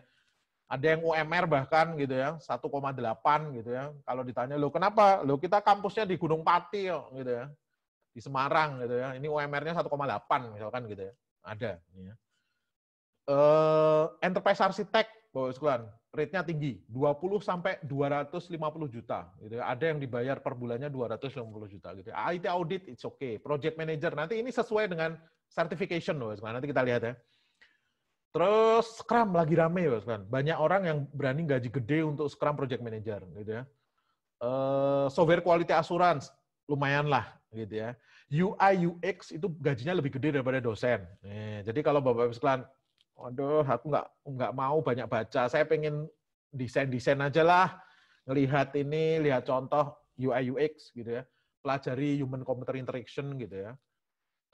S1: Ada yang UMR bahkan gitu ya, 1,8 gitu ya. Kalau ditanya, "Loh kenapa? Loh kita kampusnya di Gunung Pati gitu ya. Di Semarang gitu ya. Ini UMR-nya 1,8 misalkan gitu ya." Ada ya. Enterprise architect, Bapak sekalian, rate-nya tinggi, 20 sampai 250 juta gitu ya. Ada yang dibayar per bulannya 250 juta gitu ya. IT audit it's okay. Project manager nanti ini sesuai dengan certification loh, nanti kita lihat ya. Terus Scrum lagi rame ya, kan. Banyak orang yang berani gaji gede untuk Scrum Project Manager, gitu ya. Software quality assurance lumayan lah, gitu ya. UI UX itu gajinya lebih gede daripada dosen. Jadi kalau Bapak sekalian, waduh, aku nggak mau banyak baca, saya pengen desain aja lah, ngelihat ini, lihat contoh UI UX, gitu ya. Pelajari human computer interaction, gitu ya.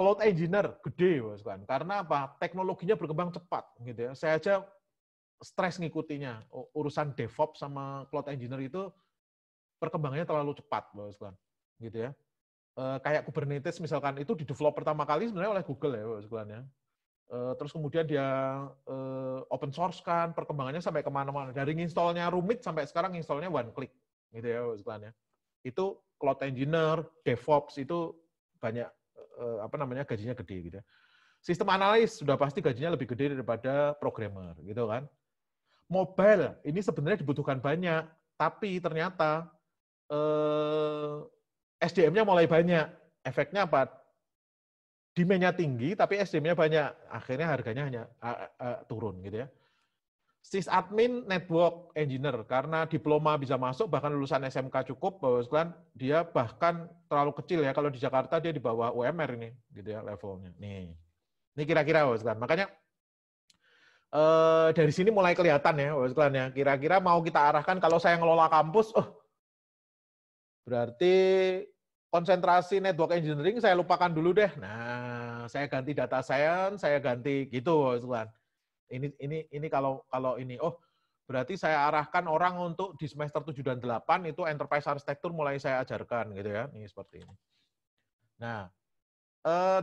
S1: Cloud engineer gede, Mas kan. Karena apa? Teknologinya berkembang cepat gitu ya. Saya aja stres ngikutinya. Urusan DevOps sama cloud engineer itu perkembangannya terlalu cepat, Mas kan. Gitu ya. Kayak Kubernetes misalkan itu di develop pertama kali sebenarnya oleh Google ya, Mas kan ya. Terus kemudian dia open source kan, perkembangannya sampai kemana-mana. Dari installnya rumit sampai sekarang installnya one click, gitu ya, Mas kan ya. Itu cloud engineer, DevOps itu banyak gajinya gede gitu ya. Sistem analis sudah pasti gajinya lebih gede daripada programmer gitu kan. Mobile ini sebenarnya dibutuhkan banyak, tapi ternyata SDM-nya mulai banyak. Efeknya apa? Demand-nya tinggi tapi SDM-nya banyak. Akhirnya harganya hanya turun gitu ya. Sysadmin network engineer karena diploma bisa masuk, bahkan lulusan SMK cukup, Bapak sekalian, dia bahkan terlalu kecil ya, kalau di Jakarta dia di bawah UMR ini gitu ya levelnya. Ini kira-kira Bapak sekalian. Makanya dari sini mulai kelihatan ya Bapak sekalian ya, kira-kira mau kita arahkan kalau saya ngelola kampus, berarti konsentrasi network engineering saya lupakan dulu deh. Nah, saya ganti data science, saya ganti gitu Bapak sekalian. Ini kalau ini, berarti saya arahkan orang untuk di semester 7 dan 8 itu enterprise architecture mulai saya ajarkan gitu ya. Ini seperti ini. Nah,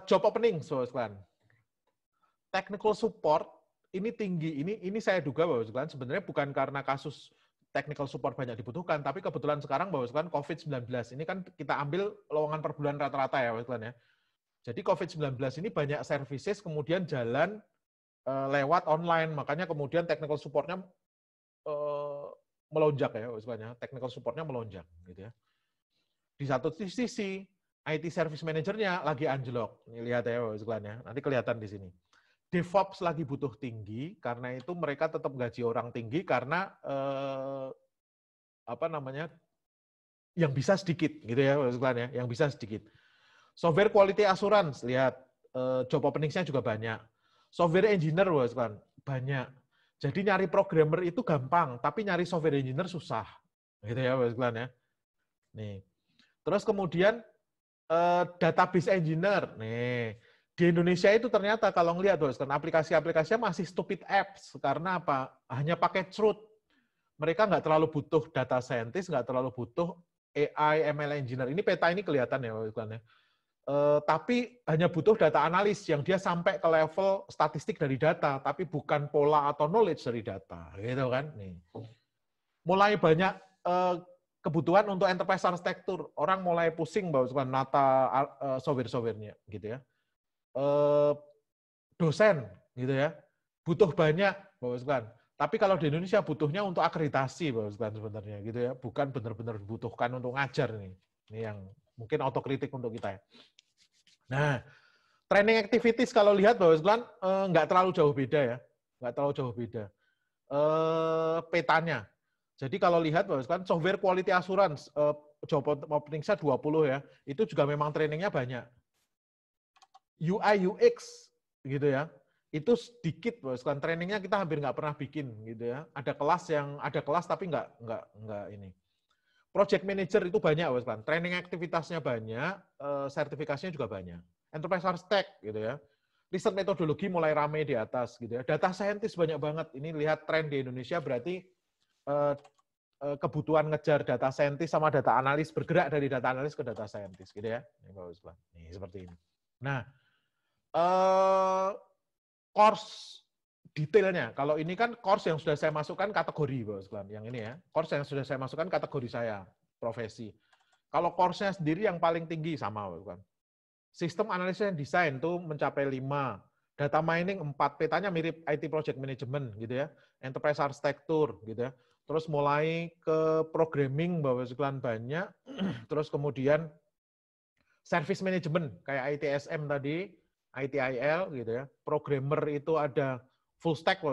S1: job opening Bapak sekalian. Technical support ini tinggi. Ini saya duga Bapak sekalian sebenarnya bukan karena kasus technical support banyak dibutuhkan, tapi kebetulan sekarang Bapak sekalian COVID-19 ini kan kita ambil lowongan per bulan rata-rata ya Bapak sekalian ya. Jadi COVID-19 ini banyak services kemudian jalan lewat online, makanya kemudian technical support-nya melonjak ya, istilahnya technical support-nya melonjak, gitu ya. Di satu sisi, IT service manager-nya lagi anjlok. Ini lihat ya, istilahnya. Nanti kelihatan di sini. DevOps lagi butuh tinggi, karena itu mereka tetap gaji orang tinggi karena yang bisa sedikit gitu ya, yang bisa sedikit. Software quality assurance, lihat job openings-nya juga banyak. Software engineer, banyak. Jadi nyari programmer itu gampang, tapi nyari software engineer susah. Gitu ya, ya. Nih. Terus kemudian database engineer. Nih. Di Indonesia itu ternyata kalau ngelihat, aplikasi-aplikasinya masih stupid apps. Karena apa? Hanya pakai truth. Mereka nggak terlalu butuh data scientist, nggak terlalu butuh AI, ML engineer. Ini peta ini kelihatan ya, ya. Tapi hanya butuh data analis yang dia sampai ke level statistik dari data, tapi bukan pola atau knowledge dari data, gitu kan? Nih. Mulai banyak kebutuhan untuk enterprise architecture, orang mulai pusing bahwa nata software-softwarenya, gitu ya. Dosen, gitu ya, butuh banyak, bahwa tapi kalau di Indonesia butuhnya untuk akreditasi, bahwa sebenarnya, gitu ya, bukan benar-benar dibutuhkan untuk ngajar nih. Ini yang mungkin otokritik untuk kita ya. Nah, training activities kalau lihat bahwa nggak terlalu jauh beda ya, nggak terlalu jauh beda. Petanya. Jadi kalau lihat bahwa software quality assurance, job opening-nya 20 ya, itu juga memang trainingnya banyak. UI UX gitu ya, itu sedikit bahwa trainingnya kita hampir nggak pernah bikin gitu ya. Ada kelas tapi nggak ini. Project manager itu banyak, training aktivitasnya banyak, sertifikasinya juga banyak. Enterprise architect gitu ya. Riset metodologi mulai ramai di atas gitu ya. Data scientist banyak banget. Ini lihat tren di Indonesia berarti kebutuhan ngejar data scientist sama data analis bergerak dari data analis ke data scientist gitu ya. Ini seperti ini. Nah, course detailnya. Kalau ini kan course yang sudah saya masukkan kategori, yang ini ya. Course yang sudah saya masukkan kategori saya, profesi. Kalau course-nya sendiri yang paling tinggi sama, bukan. Sistem analisis dan desain itu mencapai 5. Data mining 4. Petanya mirip IT project management gitu ya. Enterprise architecture gitu ya. Terus mulai ke programming banyak. Terus kemudian service management kayak ITSM tadi, ITIL gitu ya. Programmer itu ada full stack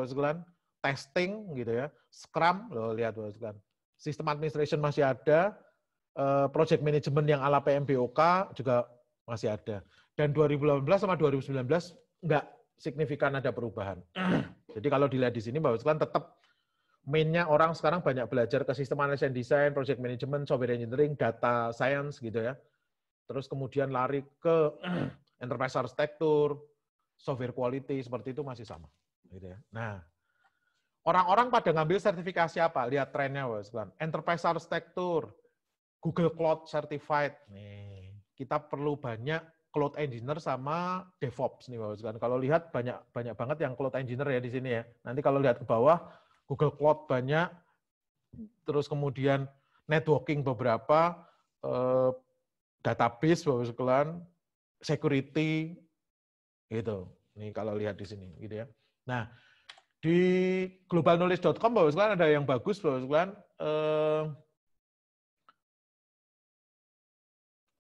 S1: testing gitu ya. Scrum lihat sistem administration masih ada, project management yang ala PMBOK juga masih ada. Dan 2018 sama 2019 enggak signifikan ada perubahan. Jadi kalau dilihat di sini bahwa tetap mainnya orang sekarang banyak belajar ke sistem analysis and design, project management, software engineering, data science gitu ya. Terus kemudian lari ke enterprise architecture, software quality, seperti itu masih sama. Gitu ya. Nah, orang-orang pada ngambil sertifikasi apa? Lihat trennya, enterprise architecture, Google Cloud Certified. Nih, kita perlu banyak cloud engineer sama DevOps nih, Bapak. Kalau lihat banyak banget yang cloud engineer ya di sini ya. Nanti kalau lihat ke bawah, Google Cloud banyak, terus kemudian networking beberapa, database, Bapak, security, gitu. Nih kalau lihat di sini, gitu ya. Nah, di globalknowledge.com, Bapak, ada yang bagus, Bapak,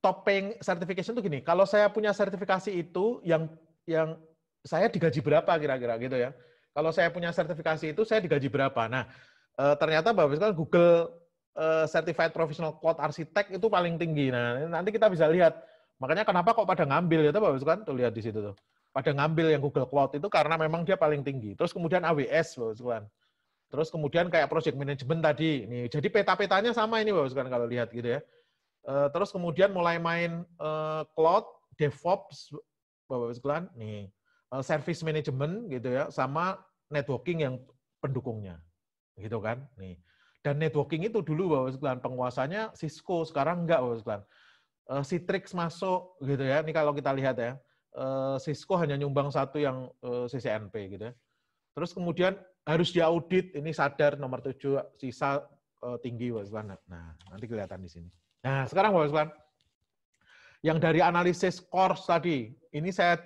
S1: top paying certification itu gini, kalau saya punya sertifikasi itu yang saya digaji berapa kira-kira gitu ya. Kalau saya punya sertifikasi itu saya digaji berapa. Nah, ternyata Bapak Google Certified Professional Cloud Architect itu paling tinggi. Nah, nanti kita bisa lihat. Makanya kenapa kok pada ngambil ya Bapak tuh lihat di situ tuh. Pada ngambil yang Google Cloud itu karena memang dia paling tinggi. Terus kemudian AWS Bapak. Terus kemudian kayak project management tadi. Nih, jadi peta-petanya sama ini Bapak kalau lihat gitu ya. Terus kemudian mulai main cloud, DevOps, Bapak sekalian, nih service management gitu ya, sama networking yang pendukungnya, gitu kan, nih. Dan networking itu dulu Bapak sekalian penguasanya Cisco, sekarang enggak Bapak sekalian. Citrix masuk gitu ya, ini kalau kita lihat ya, Cisco hanya nyumbang satu yang CCNP gitu ya. Terus kemudian harus diaudit, ini sadar nomor 7 sisa tinggi Bapak sekalian. Nah, nanti kelihatan di sini. Nah, sekarang Bapak sekalian, yang dari analisis course tadi, ini saya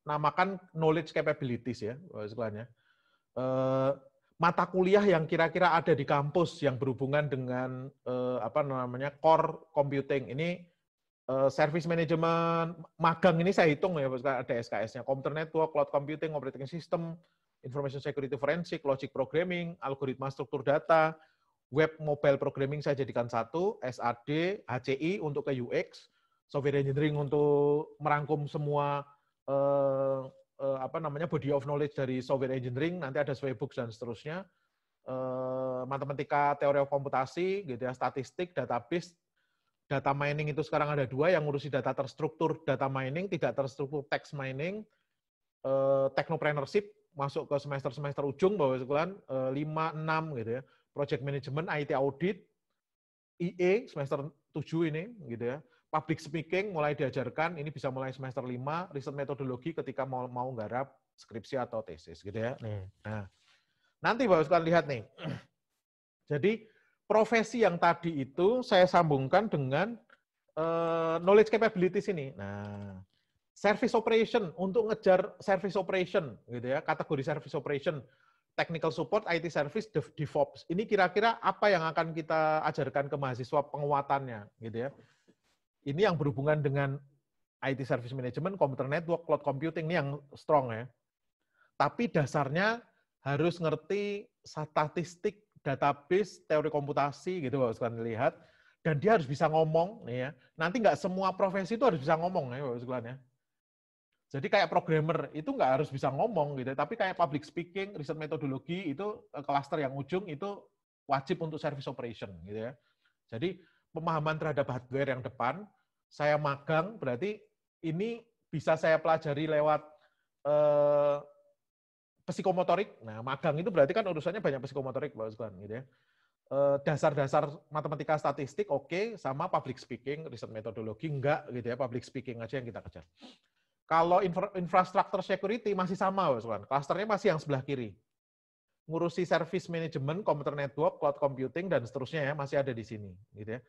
S1: namakan knowledge capabilities ya, Bapak sekalian ya. Mata kuliah yang kira-kira ada di kampus yang berhubungan dengan core computing ini Service management, magang ini saya hitung ya, ada SKS-nya, computer network, cloud computing, operating system, information security forensic, logic programming, algoritma struktur data, web mobile programming saya jadikan satu, SAD, HCI untuk ke UX, software engineering untuk merangkum semua body of knowledge dari software engineering, nanti ada Swebooks dan seterusnya, matematika, teori komputasi, gitu ya, statistik, database. Data mining itu sekarang ada 2, yang ngurusi data terstruktur data mining, tidak terstruktur text mining, technopreneurship, masuk ke semester ujung, Bapak sekalian, 5, 6 gitu ya, project management, IT audit, IE semester 7 ini, gitu ya, public speaking mulai diajarkan, ini bisa mulai semester 5, riset metodologi ketika mau nggarap skripsi atau tesis, gitu ya. Nah, nanti Bapak sekalian lihat nih, jadi profesi yang tadi itu saya sambungkan dengan knowledge capabilities ini. Nah, service operation, untuk ngejar service operation, gitu ya, kategori service operation, technical support, IT service, DevOps. Ini kira-kira apa yang akan kita ajarkan ke mahasiswa penguatannya, gitu ya. Ini yang berhubungan dengan IT service management, computer network, cloud computing, ini yang strong ya. Tapi dasarnya harus ngerti statistik, database, teori komputasi gitu Bapak sekalian lihat, dan dia harus bisa ngomong nih ya. Nanti nggak semua profesi itu harus bisa ngomong ya Bapak sekalian ya. Jadi kayak programmer itu nggak harus bisa ngomong gitu, tapi kayak public speaking, riset metodologi itu klaster yang ujung itu wajib untuk service operation gitu ya. Jadi pemahaman terhadap hardware yang depan, saya magang berarti ini bisa saya pelajari lewat psikomotorik. Nah, magang itu berarti kan urusannya banyak psikomotorik, Bapak sekalian, gitu ya. Dasar-dasar matematika statistik oke, sama public speaking, riset metodologi enggak gitu ya, public speaking aja yang kita kejar. Kalau infrastructure security masih sama, Bapak sekalian. Klasternya masih yang sebelah kiri. Ngurusi service management, computer network, cloud computing dan seterusnya ya, masih ada di sini, gitu ya.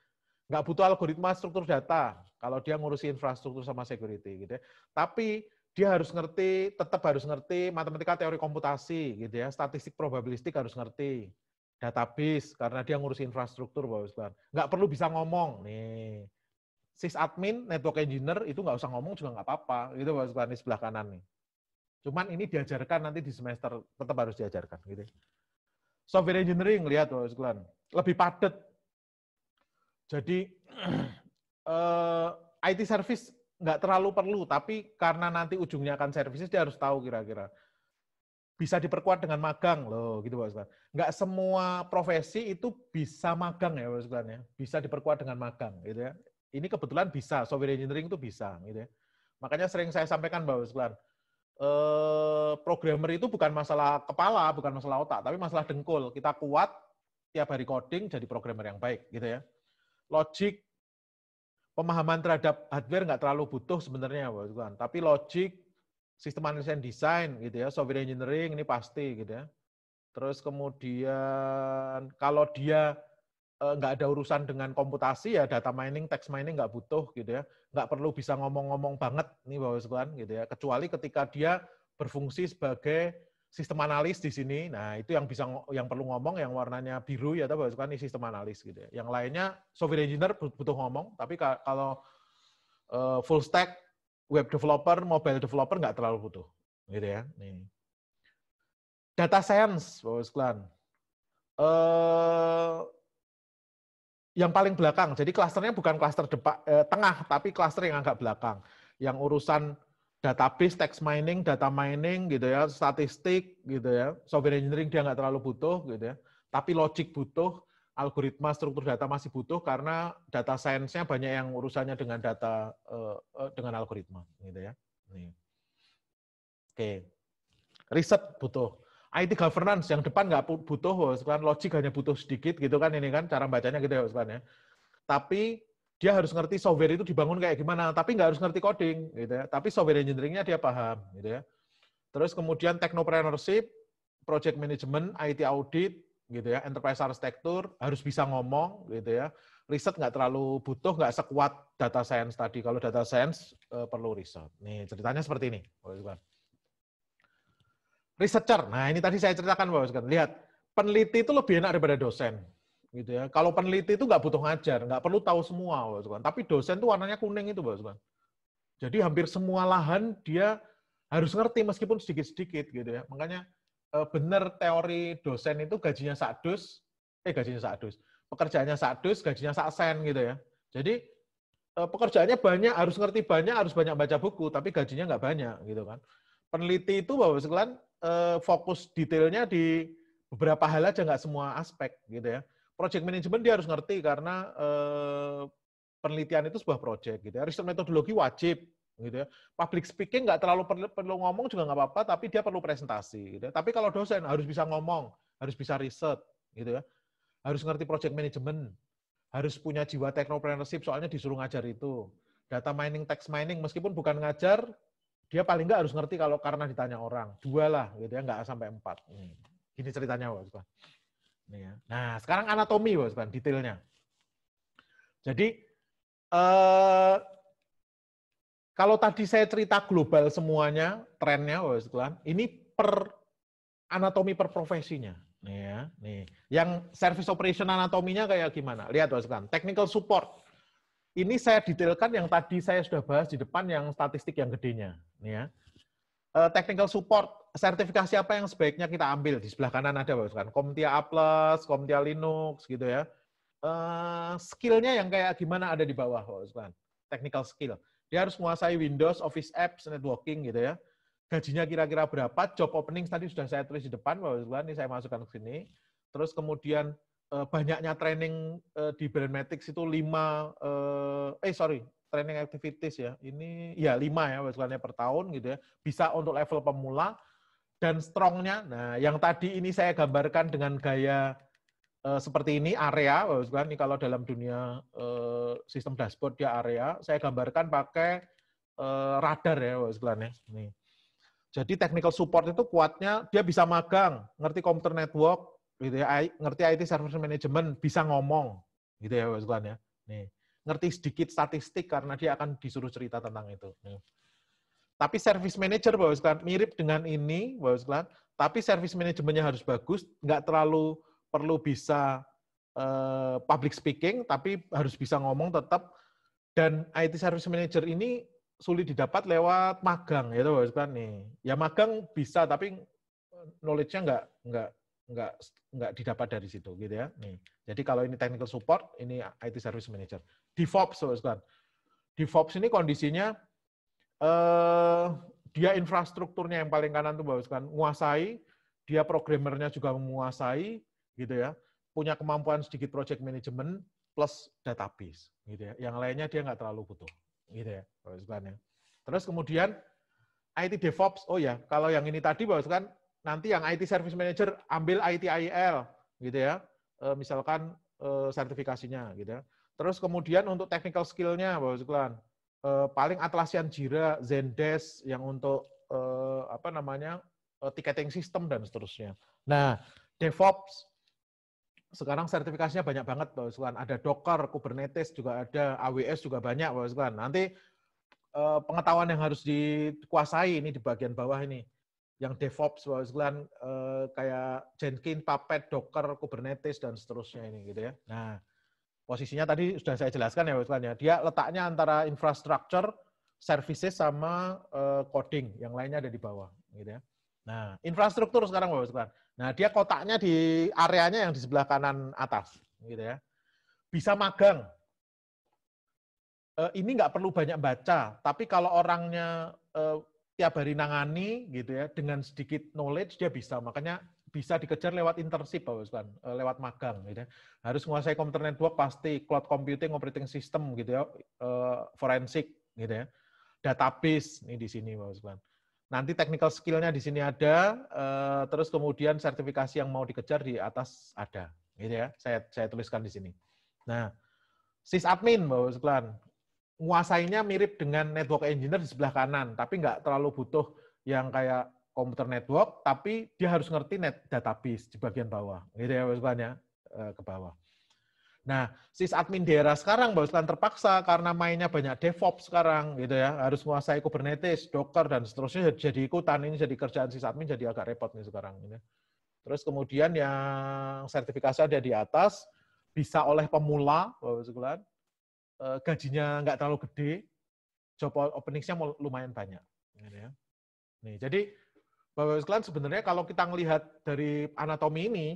S1: Nggak butuh algoritma struktur data kalau dia ngurusi infrastruktur sama security gitu ya. Tapi dia harus ngerti, tetap harus ngerti matematika teori komputasi gitu ya, statistik probabilistik harus ngerti, database karena dia ngurusi infrastruktur Bapak sekalian. Nggak perlu bisa ngomong nih. Sysadmin, network engineer itu nggak usah ngomong juga nggak apa-apa, gitu Bapak sekalian di sebelah kanan nih. Cuman ini diajarkan nanti di semester, tetap harus diajarkan gitu. Software engineering lihat Bapak sekalian, lebih padat. Jadi IT service nggak terlalu perlu, tapi karena nanti ujungnya akan services, dia harus tahu kira-kira. Bisa diperkuat dengan magang loh, gitu Bapak sekalian. Nggak semua profesi itu bisa magang ya Bapak sekalian ya. Bisa diperkuat dengan magang, gitu ya. Ini kebetulan bisa, software engineering itu bisa, gitu ya. Makanya sering saya sampaikan Bapak sekalian, programmer itu bukan masalah kepala, bukan masalah otak, tapi masalah dengkul. Kita kuat, tiap hari coding, jadi programmer yang baik, gitu ya. Logic, pemahaman terhadap hardware nggak terlalu butuh sebenarnya, tapi logic, sistem analisa desain, gitu ya, software engineering ini pasti, gitu ya. Terus kemudian kalau dia nggak ada urusan dengan komputasi ya, data mining, text mining nggak butuh, gitu ya. Nggak perlu bisa ngomong-ngomong banget nih Bapak sekalian, gitu ya. Kecuali ketika dia berfungsi sebagai sistem analis di sini. Nah, itu yang perlu ngomong, yang warnanya biru ya, Bapak sekalian, ini sistem analis gitu ya. Yang lainnya software engineer butuh ngomong, tapi kalau full stack, web developer, mobile developer nggak terlalu butuh, gitu ya. Nih. Data science, Bapak sekalian. Yang paling belakang, jadi klasternya bukan klaster tengah, tapi klaster yang agak belakang. Yang urusan database, text mining, data mining, gitu ya, statistik, gitu ya, software engineering dia nggak terlalu butuh, gitu ya. Tapi logic butuh, algoritma struktur data masih butuh karena data science-nya banyak yang urusannya dengan data, dengan algoritma, gitu ya. Nih. Oke, riset butuh. IT governance yang depan nggak butuh, kan logic hanya butuh sedikit, gitu kan ini kan cara bacanya gitu ya, kan ya. Tapi dia harus ngerti software itu dibangun kayak gimana, tapi nggak harus ngerti coding, gitu ya. Tapi software engineering-nya dia paham, gitu ya. Terus kemudian technopreneurship, project management, IT audit, gitu ya, enterprise architecture, harus bisa ngomong, gitu ya. Riset nggak terlalu butuh, nggak sekuat data science tadi. Kalau data science perlu riset. Nih ceritanya seperti ini. Researcher, nah ini tadi saya ceritakan Bapak sekalian. Lihat, peneliti itu lebih enak daripada dosen. gitu ya. Kalau peneliti itu nggak butuh ngajar, nggak perlu tahu semua, Bapak Suklan. Tapi dosen tuh warnanya kuning itu, Bapak Suklan. Jadi hampir semua lahan dia harus ngerti meskipun sedikit-sedikit gitu ya. Makanya benar teori dosen itu gajinya pekerjaannya sakdus, gajinya saksen gitu ya. Jadi pekerjaannya banyak, harus ngerti banyak, harus banyak baca buku, tapi gajinya nggak banyak gitu kan. Peneliti itu Bapak Sekalian fokus detailnya di beberapa hal aja, nggak semua aspek gitu ya. Project management dia harus ngerti karena penelitian itu sebuah project gitu ya. Riset metodologi wajib gitu ya. Public speaking nggak terlalu perlu ngomong juga nggak apa-apa, tapi dia perlu presentasi gitu ya. Tapi kalau dosen harus bisa ngomong, harus bisa riset gitu ya. Harus ngerti project management, harus punya jiwa technopreneurship, soalnya disuruh ngajar itu. Data mining, text mining, meskipun bukan ngajar, dia paling nggak harus ngerti kalau karena ditanya orang. 2 lah, gitu ya, nggak sampai 4. Ini ceritanya, Bapak. Nah, sekarang anatomi, Bapak, detailnya. Jadi, kalau tadi saya cerita global semuanya, trennya, Bapak, ini per anatomi per profesinya. Nih ya, nih. Yang service operation anatominya kayak gimana? Lihat Bapak, technical support. Ini saya detailkan yang tadi saya sudah bahas di depan yang statistik yang gedenya. Nih ya. Technical support, sertifikasi apa yang sebaiknya kita ambil? Di sebelah kanan ada Bapak, CompTIA A+, CompTIA Linux gitu ya. Skill-nya yang kayak gimana ada di bawah Bapak, technical skill. Dia harus menguasai Windows, Office Apps, networking gitu ya. Gajinya kira-kira berapa, job opening tadi sudah saya tulis di depan, Bapak, ini saya masukkan ke sini. Terus kemudian banyaknya training di Brandmatics itu 5, training activities ya. Ini ya 5 ya, Bapak, per tahun gitu ya. Bisa untuk level pemula dan strongnya. Nah, yang tadi ini saya gambarkan dengan gaya seperti ini, area, Bapak, ini kalau dalam dunia sistem dashboard dia area. Saya gambarkan pakai radar ya, Bapak, ya. Nih. Jadi technical support itu kuatnya dia bisa magang, ngerti komputer network, gitu ya, ngerti IT service management, bisa ngomong, gitu ya, Bapak ya. Nih, ngerti sedikit statistik karena dia akan disuruh cerita tentang itu. Nih. Tapi service manager, Bapak, mirip dengan ini, Bapak, tapi service manajemennya harus bagus, nggak terlalu perlu bisa public speaking, tapi harus bisa ngomong tetap. Dan IT service manager ini sulit didapat lewat magang ya Bapak nih. Ya magang bisa tapi knowledge-nya nggak didapat dari situ gitu ya. Nih. Jadi kalau ini technical support, ini IT service manager. DevOps Bapak. DevOps ini kondisinya dia infrastrukturnya yang paling kanan tuh Bapak, menguasai, dia programmernya juga menguasai gitu ya. Punya kemampuan sedikit project management plus database gitu ya. Yang lainnya dia nggak terlalu butuh gitu ya, Bapak ya. Terus kemudian IT DevOps, oh ya, kalau yang ini tadi Bapak nanti yang IT Service Manager ambil ITIL gitu ya, misalkan sertifikasinya gitu ya. Terus kemudian untuk technical skill-nya Bapak paling Atlassian Jira, Zendesk yang untuk ticketing system dan seterusnya. Nah, DevOps sekarang sertifikasinya banyak banget, Bapak. Ada Docker, Kubernetes juga ada, AWS juga banyak, Bapak. Nanti pengetahuan yang harus dikuasai ini di bagian bawah ini. Yang DevOps, Bapak, kayak Jenkins, Puppet, Docker, Kubernetes dan seterusnya ini gitu ya. Nah, posisinya tadi sudah saya jelaskan ya, Bapak. Dia letaknya antara infrastructure, services sama coding. Yang lainnya ada di bawah, gitu ya. Nah, infrastruktur sekarang, Bapak. Nah, dia kotaknya di areanya yang di sebelah kanan atas, gitu ya. Bisa magang. Ini nggak perlu banyak baca, tapi kalau orangnya tiap hari nangani, gitu ya, dengan sedikit knowledge dia bisa. Makanya bisa dikejar lewat internship, Bapak, lewat magang, gitu ya. Harus menguasai komputer network pasti, cloud computing, operating system, gitu ya, forensik, gitu ya. Database ini di sini, Bapak. Nanti technical skill-nya di sini ada, terus kemudian sertifikasi yang mau dikejar di atas ada, gitu ya. Saya tuliskan di sini. Nah, sysadmin, Bapak, nguasainya mirip dengan network engineer di sebelah kanan, tapi nggak terlalu butuh yang kayak komputer network, tapi dia harus ngerti database di bagian bawah, gitu ya, Bapak, ya, ke bawah. Nah, sysadmin di era sekarang, Bapak, terpaksa karena mainnya banyak DevOps sekarang, gitu ya, harus menguasai Kubernetes, Docker, dan seterusnya jadi ikutan, ini jadi kerjaan sysadmin jadi agak repot nih sekarang. Gitu. Terus kemudian yang sertifikasi ada di atas, bisa oleh pemula, Bapak Ibu sekalian, gajinya nggak terlalu gede, job openingsnya lumayan banyak. Gitu ya. Nih, jadi Bapak Ibu sekalian sebenarnya kalau kita ngelihat dari anatomi ini,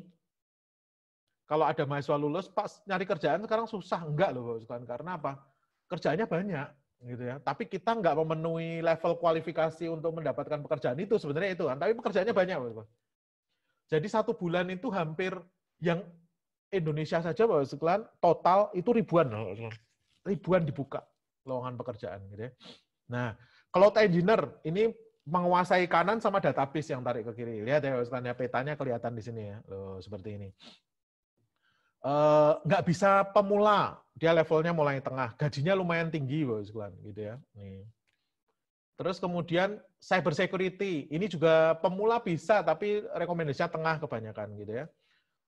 S1: kalau ada mahasiswa lulus, pas nyari kerjaan sekarang susah. Enggak loh, Bapak Ibu sekalian. Karena apa? Kerjaannya banyak. Gitu ya. Tapi kita nggak memenuhi level kualifikasi untuk mendapatkan pekerjaan itu, sebenarnya itu kan. Tapi pekerjaannya banyak, Bapak Ibu. Jadi 1 bulan itu hampir, yang Indonesia saja, Bapak Ibu sekalian, total itu ribuan. Ribuan dibuka lowongan pekerjaan. Gitu ya. Nah, cloud engineer, ini menguasai kanan sama database yang tarik ke kiri. Lihat ya, Bapak Ibu sekalian, ya, petanya kelihatan di sini ya. Loh, seperti ini. Nggak bisa pemula, dia levelnya mulai tengah, gajinya lumayan tinggi, Bapak sekalian, gitu ya. Nih. Terus kemudian cyber security, ini juga pemula bisa, tapi rekomendasinya tengah kebanyakan, gitu ya.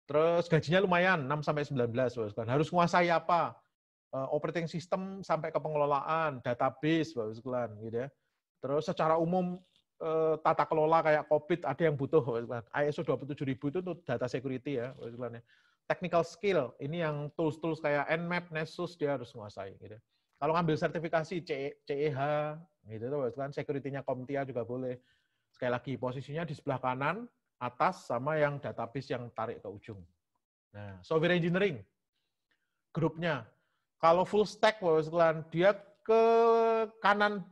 S1: Terus gajinya lumayan, 6 sampai 19, Bapak sekalian. Harus menguasai apa? Operating system sampai ke pengelolaan, database, Bapak sekalian, gitu ya. Terus secara umum tata kelola kayak COVID ada yang butuh, ISO 27000 itu untuk data security ya, Bapak sekalian ya. Technical skill, ini yang tools-tools kayak Nmap, Nessus, dia harus menguasai. Gitu. Kalau ngambil sertifikasi CEH, gitu, kan security-nya CompTIA juga boleh. Sekali lagi, posisinya di sebelah kanan, atas, sama yang database yang tarik ke ujung. Nah, software engineering, grupnya. Kalau full stack, dia ke kanan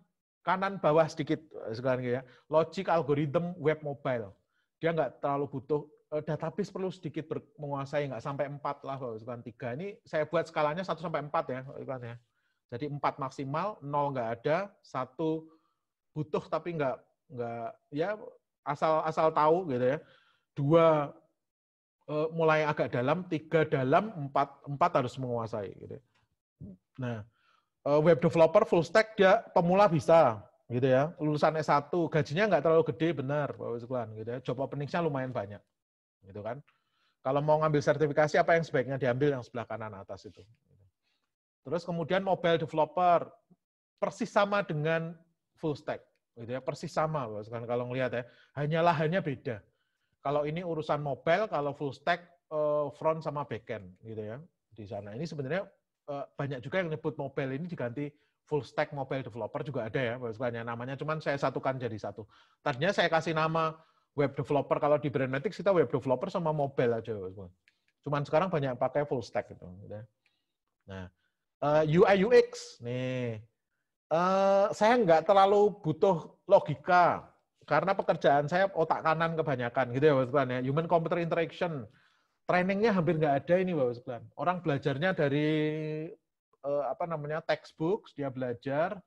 S1: bawah sedikit, sekarang ya. Logic, algorithm, web, mobile. Dia nggak terlalu butuh. Database perlu sedikit menguasai, nggak sampai 4 lah, bukan 3. Ini saya buat skalanya 1 sampai 4 ya, bukan ya. Jadi 4 maksimal, 0 nggak ada, 1 butuh tapi nggak ya asal tahu gitu ya. 2 mulai agak dalam, 3 dalam, 4 harus menguasai gitu. Nah, web developer full stack dia pemula bisa gitu ya. Lulusan S1, gajinya nggak terlalu gede, benar Bapak sekalian gitu ya. Job openingsnya lumayan banyak. Gitu kan. Kalau mau ngambil sertifikasi, apa yang sebaiknya diambil yang sebelah kanan atas itu. Terus kemudian mobile developer, persis sama dengan full stack. Gitu ya, persis sama. Kalau ngelihat ya, hanya lahannya beda. Kalau ini urusan mobile, kalau full stack, front sama backend. Gitu ya, di sana. Ini sebenarnya banyak juga yang nyebut mobile ini diganti full stack mobile developer juga ada ya, namanya. Cuman saya satukan jadi satu. Tadinya saya kasih nama web developer, kalau di Brandmatics kita web developer sama mobile aja. Cuman sekarang banyak pakai full stack gitu. Nah, UI UX nih, saya nggak terlalu butuh logika karena pekerjaan saya otak kanan kebanyakan gitu ya, Bapak sekalian ya. Human computer interaction, trainingnya hampir nggak ada ini, Bapak sekalian. Orang belajarnya dari textbooks, dia belajar,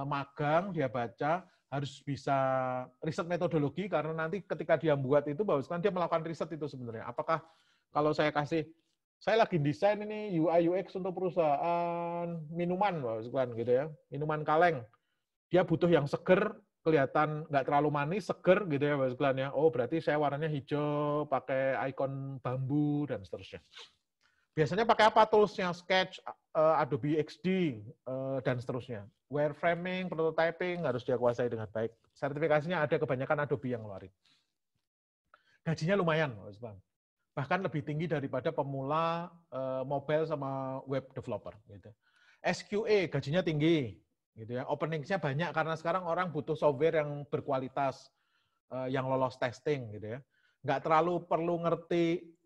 S1: magang, dia baca, harus bisa riset metodologi, karena nanti ketika dia buat itu, Bapak sekalian, dia melakukan riset itu sebenarnya. Apakah kalau saya kasih, saya lagi desain ini UI UX untuk perusahaan minuman, Bapak sekalian, gitu ya, minuman kaleng. Dia butuh yang seger, kelihatan nggak terlalu manis, seger gitu ya, Bapak sekalian ya. Oh, berarti saya warnanya hijau, pakai ikon bambu dan seterusnya. Biasanya pakai apa toolsnya? Sketch, Adobe XD, dan seterusnya. Wireframing, prototyping harus dia kuasai dengan baik. Sertifikasinya ada, kebanyakan Adobe yang ngeluarin. Gajinya lumayan, bahkan lebih tinggi daripada pemula mobile sama web developer. Gitu. SQA gajinya tinggi, gitu ya. Openingsnya banyak karena sekarang orang butuh software yang berkualitas, yang lolos testing, gitu ya. Nggak terlalu perlu ngerti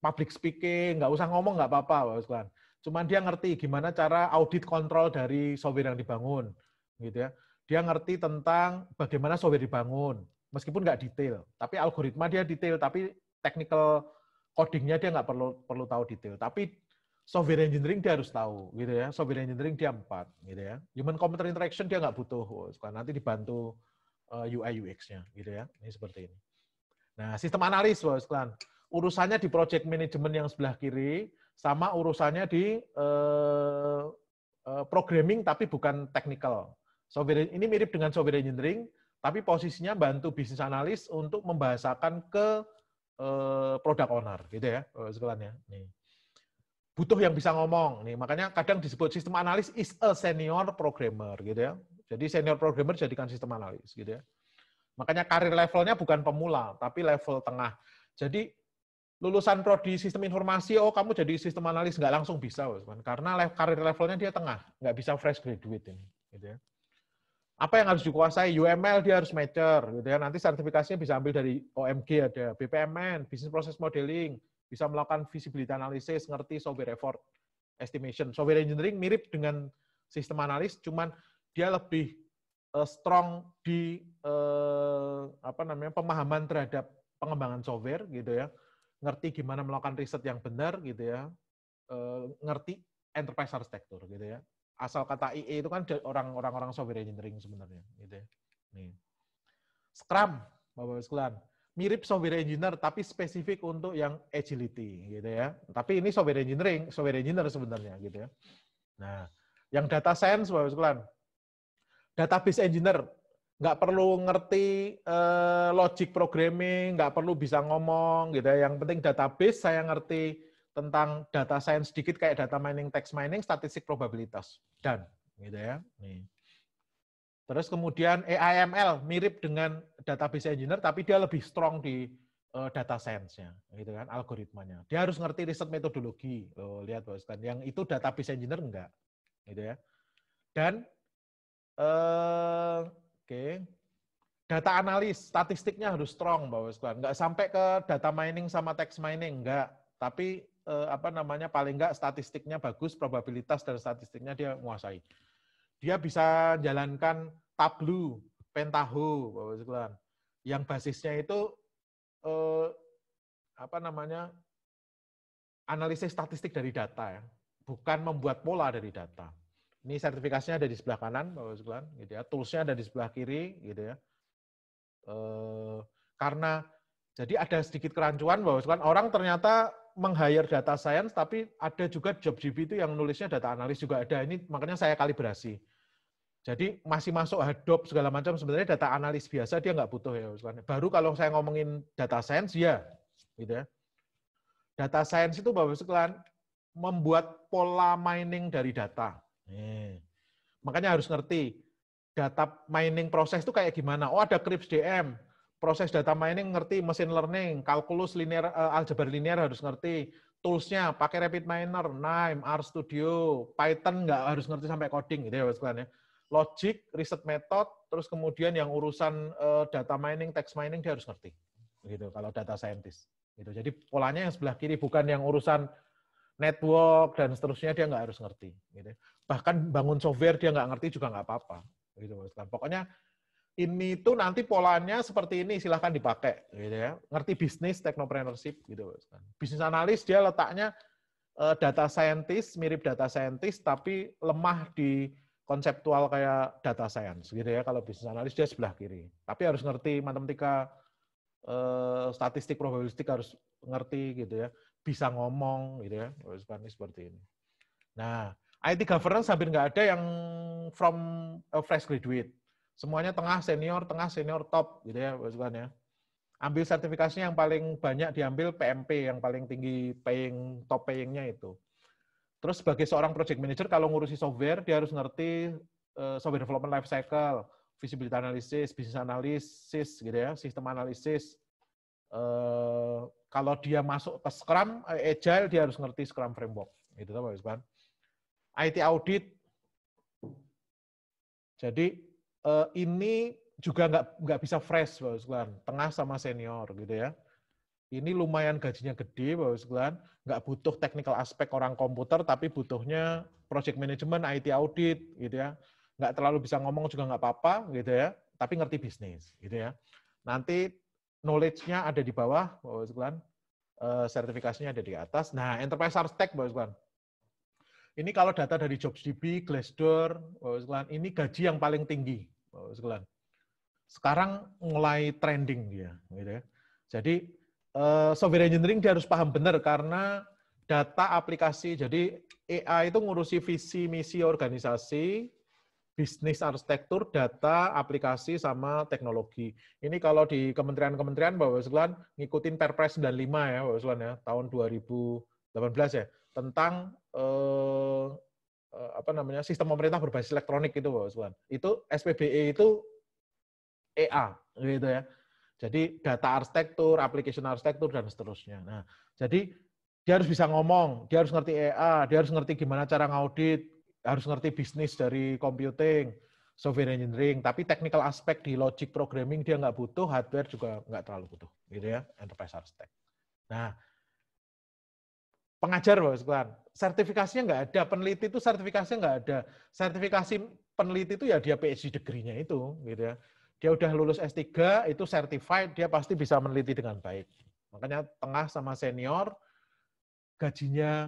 S1: public speaking, nggak usah ngomong nggak apa-apa, Bapak. Cuman dia ngerti gimana cara audit kontrol dari software yang dibangun, gitu ya. Dia ngerti tentang bagaimana software dibangun, meskipun nggak detail, tapi algoritma dia detail, tapi technical codingnya dia nggak perlu tahu detail. Tapi software engineering dia harus tahu, gitu ya. Software engineering dia 4, gitu ya. Human computer interaction dia nggak butuh, nanti dibantu UI UX-nya, gitu ya. Ini seperti ini. Nah, sistem analis, Bapak, urusannya di project management yang sebelah kiri, sama urusannya di programming tapi bukan technical. Software ini mirip dengan software engineering, tapi posisinya bantu bisnis analis untuk membahasakan ke product owner, gitu ya, sekalian ya. Nih. Butuh yang bisa ngomong, nih makanya kadang disebut sistem analis is a senior programmer, gitu ya. Jadi senior programmer jadikan sistem analis, gitu ya. Makanya karir levelnya bukan pemula, tapi level tengah. Jadi lulusan prodi sistem informasi, oh kamu jadi sistem analis, nggak langsung bisa, karena karir levelnya dia tengah, nggak bisa fresh graduate ini. Gitu ya. Apa yang harus dikuasai? UML dia harus mature, gitu ya. Nanti sertifikasinya bisa ambil dari OMG ada, BPMN, Business Process Modeling, bisa melakukan feasibility analysis, ngerti software effort estimation. Software engineering mirip dengan sistem analis, cuman dia lebih strong di pemahaman terhadap pengembangan software, gitu ya. Ngerti gimana melakukan riset yang benar, gitu ya. Ngerti enterprise architecture, gitu ya. Asal kata IE itu kan orang-orang software engineering sebenarnya, gitu ya. Nih. Scrum, Bapak sekalian, mirip software engineer tapi spesifik untuk yang agility, gitu ya. Tapi ini software engineering, software engineer sebenarnya, gitu ya. Nah, yang data science, Bapak sekalian, database engineer, nggak perlu ngerti logic programming, nggak perlu bisa ngomong, gitu ya. Yang penting database saya ngerti tentang data science sedikit kayak data mining, text mining, statistik probabilitas. Dan gitu ya. Nih. Terus kemudian AIML mirip dengan database engineer tapi dia lebih strong di data science-nya, gitu kan, algoritmanya. Dia harus ngerti riset metodologi. Loh, lihat Bos kan. Yang itu database engineer enggak, gitu ya. Dan data analis, statistiknya harus strong, Bapak sekalian. Nggak sampai ke data mining sama text mining, enggak. Tapi paling enggak statistiknya bagus, probabilitas dan statistiknya dia menguasai. Dia bisa jalankan Tableau, Pentaho, Bapak sekalian. Yang basisnya itu analisis statistik dari data, ya. Bukan membuat pola dari data. Ini sertifikasinya ada di sebelah kanan, Bapak sekalian, gitu ya. Toolsnya ada di sebelah kiri, gitu ya. Karena jadi ada sedikit kerancuan bahwa orang ternyata meng-hire data science, tapi ada juga job JB itu yang nulisnya data analis juga ada. Ini makanya saya kalibrasi. Jadi masih masuk Hadoop segala macam, sebenarnya data analis biasa dia nggak butuh ya. Baru kalau saya ngomongin data science, ya, gitu ya. Data science itu Bapak sekalian membuat pola mining dari data. Makanya harus ngerti data mining proses itu kayak gimana. Oh, ada Krips DM. Proses data mining ngerti, mesin learning, kalkulus linear, aljabar linear harus ngerti. Tools-nya pakai RapidMiner, KNIME, RStudio, Python nggak harus ngerti sampai coding gitu ya, ya. Logic, research method, terus kemudian yang urusan data mining, text mining dia harus ngerti. Gitu kalau data scientist. Gitu. Jadi polanya yang sebelah kiri, bukan yang urusan network dan seterusnya dia nggak harus ngerti. Gitu. Bahkan bangun software dia nggak ngerti juga nggak apa-apa. Gitu, pokoknya ini tuh nanti polanya seperti ini, silahkan dipakai. Gitu ya. Ngerti bisnis, technopreneurship. Gitu. Bisnis analis dia letaknya data scientist, mirip data scientist, tapi lemah di konseptual kayak data science. Gitu ya. Kalau bisnis analis dia sebelah kiri. Tapi harus ngerti matematika, statistik, probabilistik harus ngerti gitu ya, bisa ngomong gitu ya, seperti ini. Nah, IT governance hampir nggak ada yang from fresh graduate, semuanya tengah senior, top gitu ya, ya. Ambil sertifikasinya yang paling banyak diambil PMP, yang paling tinggi paying, top payingnya itu. Terus sebagai seorang project manager kalau ngurusi software dia harus ngerti software development life cycle, feasibility analysis, business analysis, gitu ya, sistem analisis. Kalau dia masuk ke Scrum, Agile, dia harus ngerti Scrum Framework. Itu tahu kan? IT audit. Jadi ini juga nggak bisa fresh, Bapak sekalian. Tengah sama senior, gitu ya. Ini lumayan gajinya gede, Bapak sekalian. Nggak butuh technical aspek orang komputer, tapi butuhnya project management, IT audit, gitu ya. Nggak terlalu bisa ngomong juga nggak apa-apa, gitu ya. Tapi ngerti bisnis, gitu ya. Nanti knowledge-nya ada di bawah, Bapak sekalian. Sertifikasinya ada di atas. Nah, Enterprise Architect, Bapak sekalian. Ini kalau data dari JobsDB, Glassdoor, Bapak sekalian, ini gaji yang paling tinggi, Bapak sekalian. Sekarang mulai trending dia, gitu ya. Jadi software engineering dia harus paham benar karena data aplikasi. Jadi AI itu ngurusi visi misi organisasi, bisnis arsitektur, data, aplikasi, sama teknologi. Ini kalau di kementerian-kementerian Bapak sekalian ngikutin Perpres 95 ya, Bapak sekalian ya, tahun 2018 ya, tentang sistem pemerintah berbasis elektronik itu, Bapak sekalian. Itu SPBE itu EA gitu ya. Jadi data arsitektur, application arsitektur, dan seterusnya. Nah, jadi dia harus bisa ngomong, dia harus ngerti EA, dia harus ngerti gimana cara ngaudit, harus ngerti bisnis dari computing, software engineering, tapi technical aspek di logic programming dia nggak butuh, hardware juga nggak terlalu butuh, gitu ya, enterprise architect. Nah, pengajar Bapak sekalian, sertifikasinya nggak ada, peneliti itu sertifikasinya nggak ada. Sertifikasi peneliti itu ya dia PhD degree-nya itu, gitu ya. Dia udah lulus S3, itu certified, dia pasti bisa meneliti dengan baik. Makanya tengah sama senior, gajinya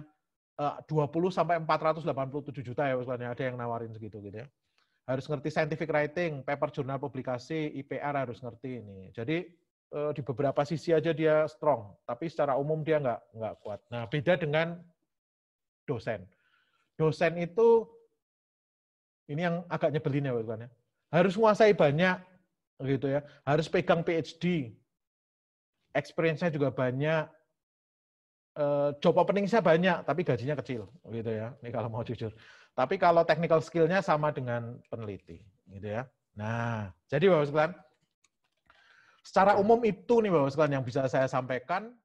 S1: 20 sampai 487 juta ya, ada yang nawarin segitu gitu ya. Harus ngerti scientific writing, paper jurnal publikasi, IPR harus ngerti ini. Jadi di beberapa sisi aja dia strong, tapi secara umum dia nggak kuat. Nah, beda dengan dosen. Dosen itu ini yang agak nyebelin ya, Pak. Harus menguasai banyak gitu ya. Harus pegang PhD. Experience-nya juga banyak. Job opening-nya banyak, tapi gajinya kecil gitu ya. Ini kalau mau jujur. Tapi kalau technical skill-nya sama dengan peneliti gitu ya. Nah, jadi Bapak sekalian, secara umum itu nih Bapak sekalian yang bisa saya sampaikan.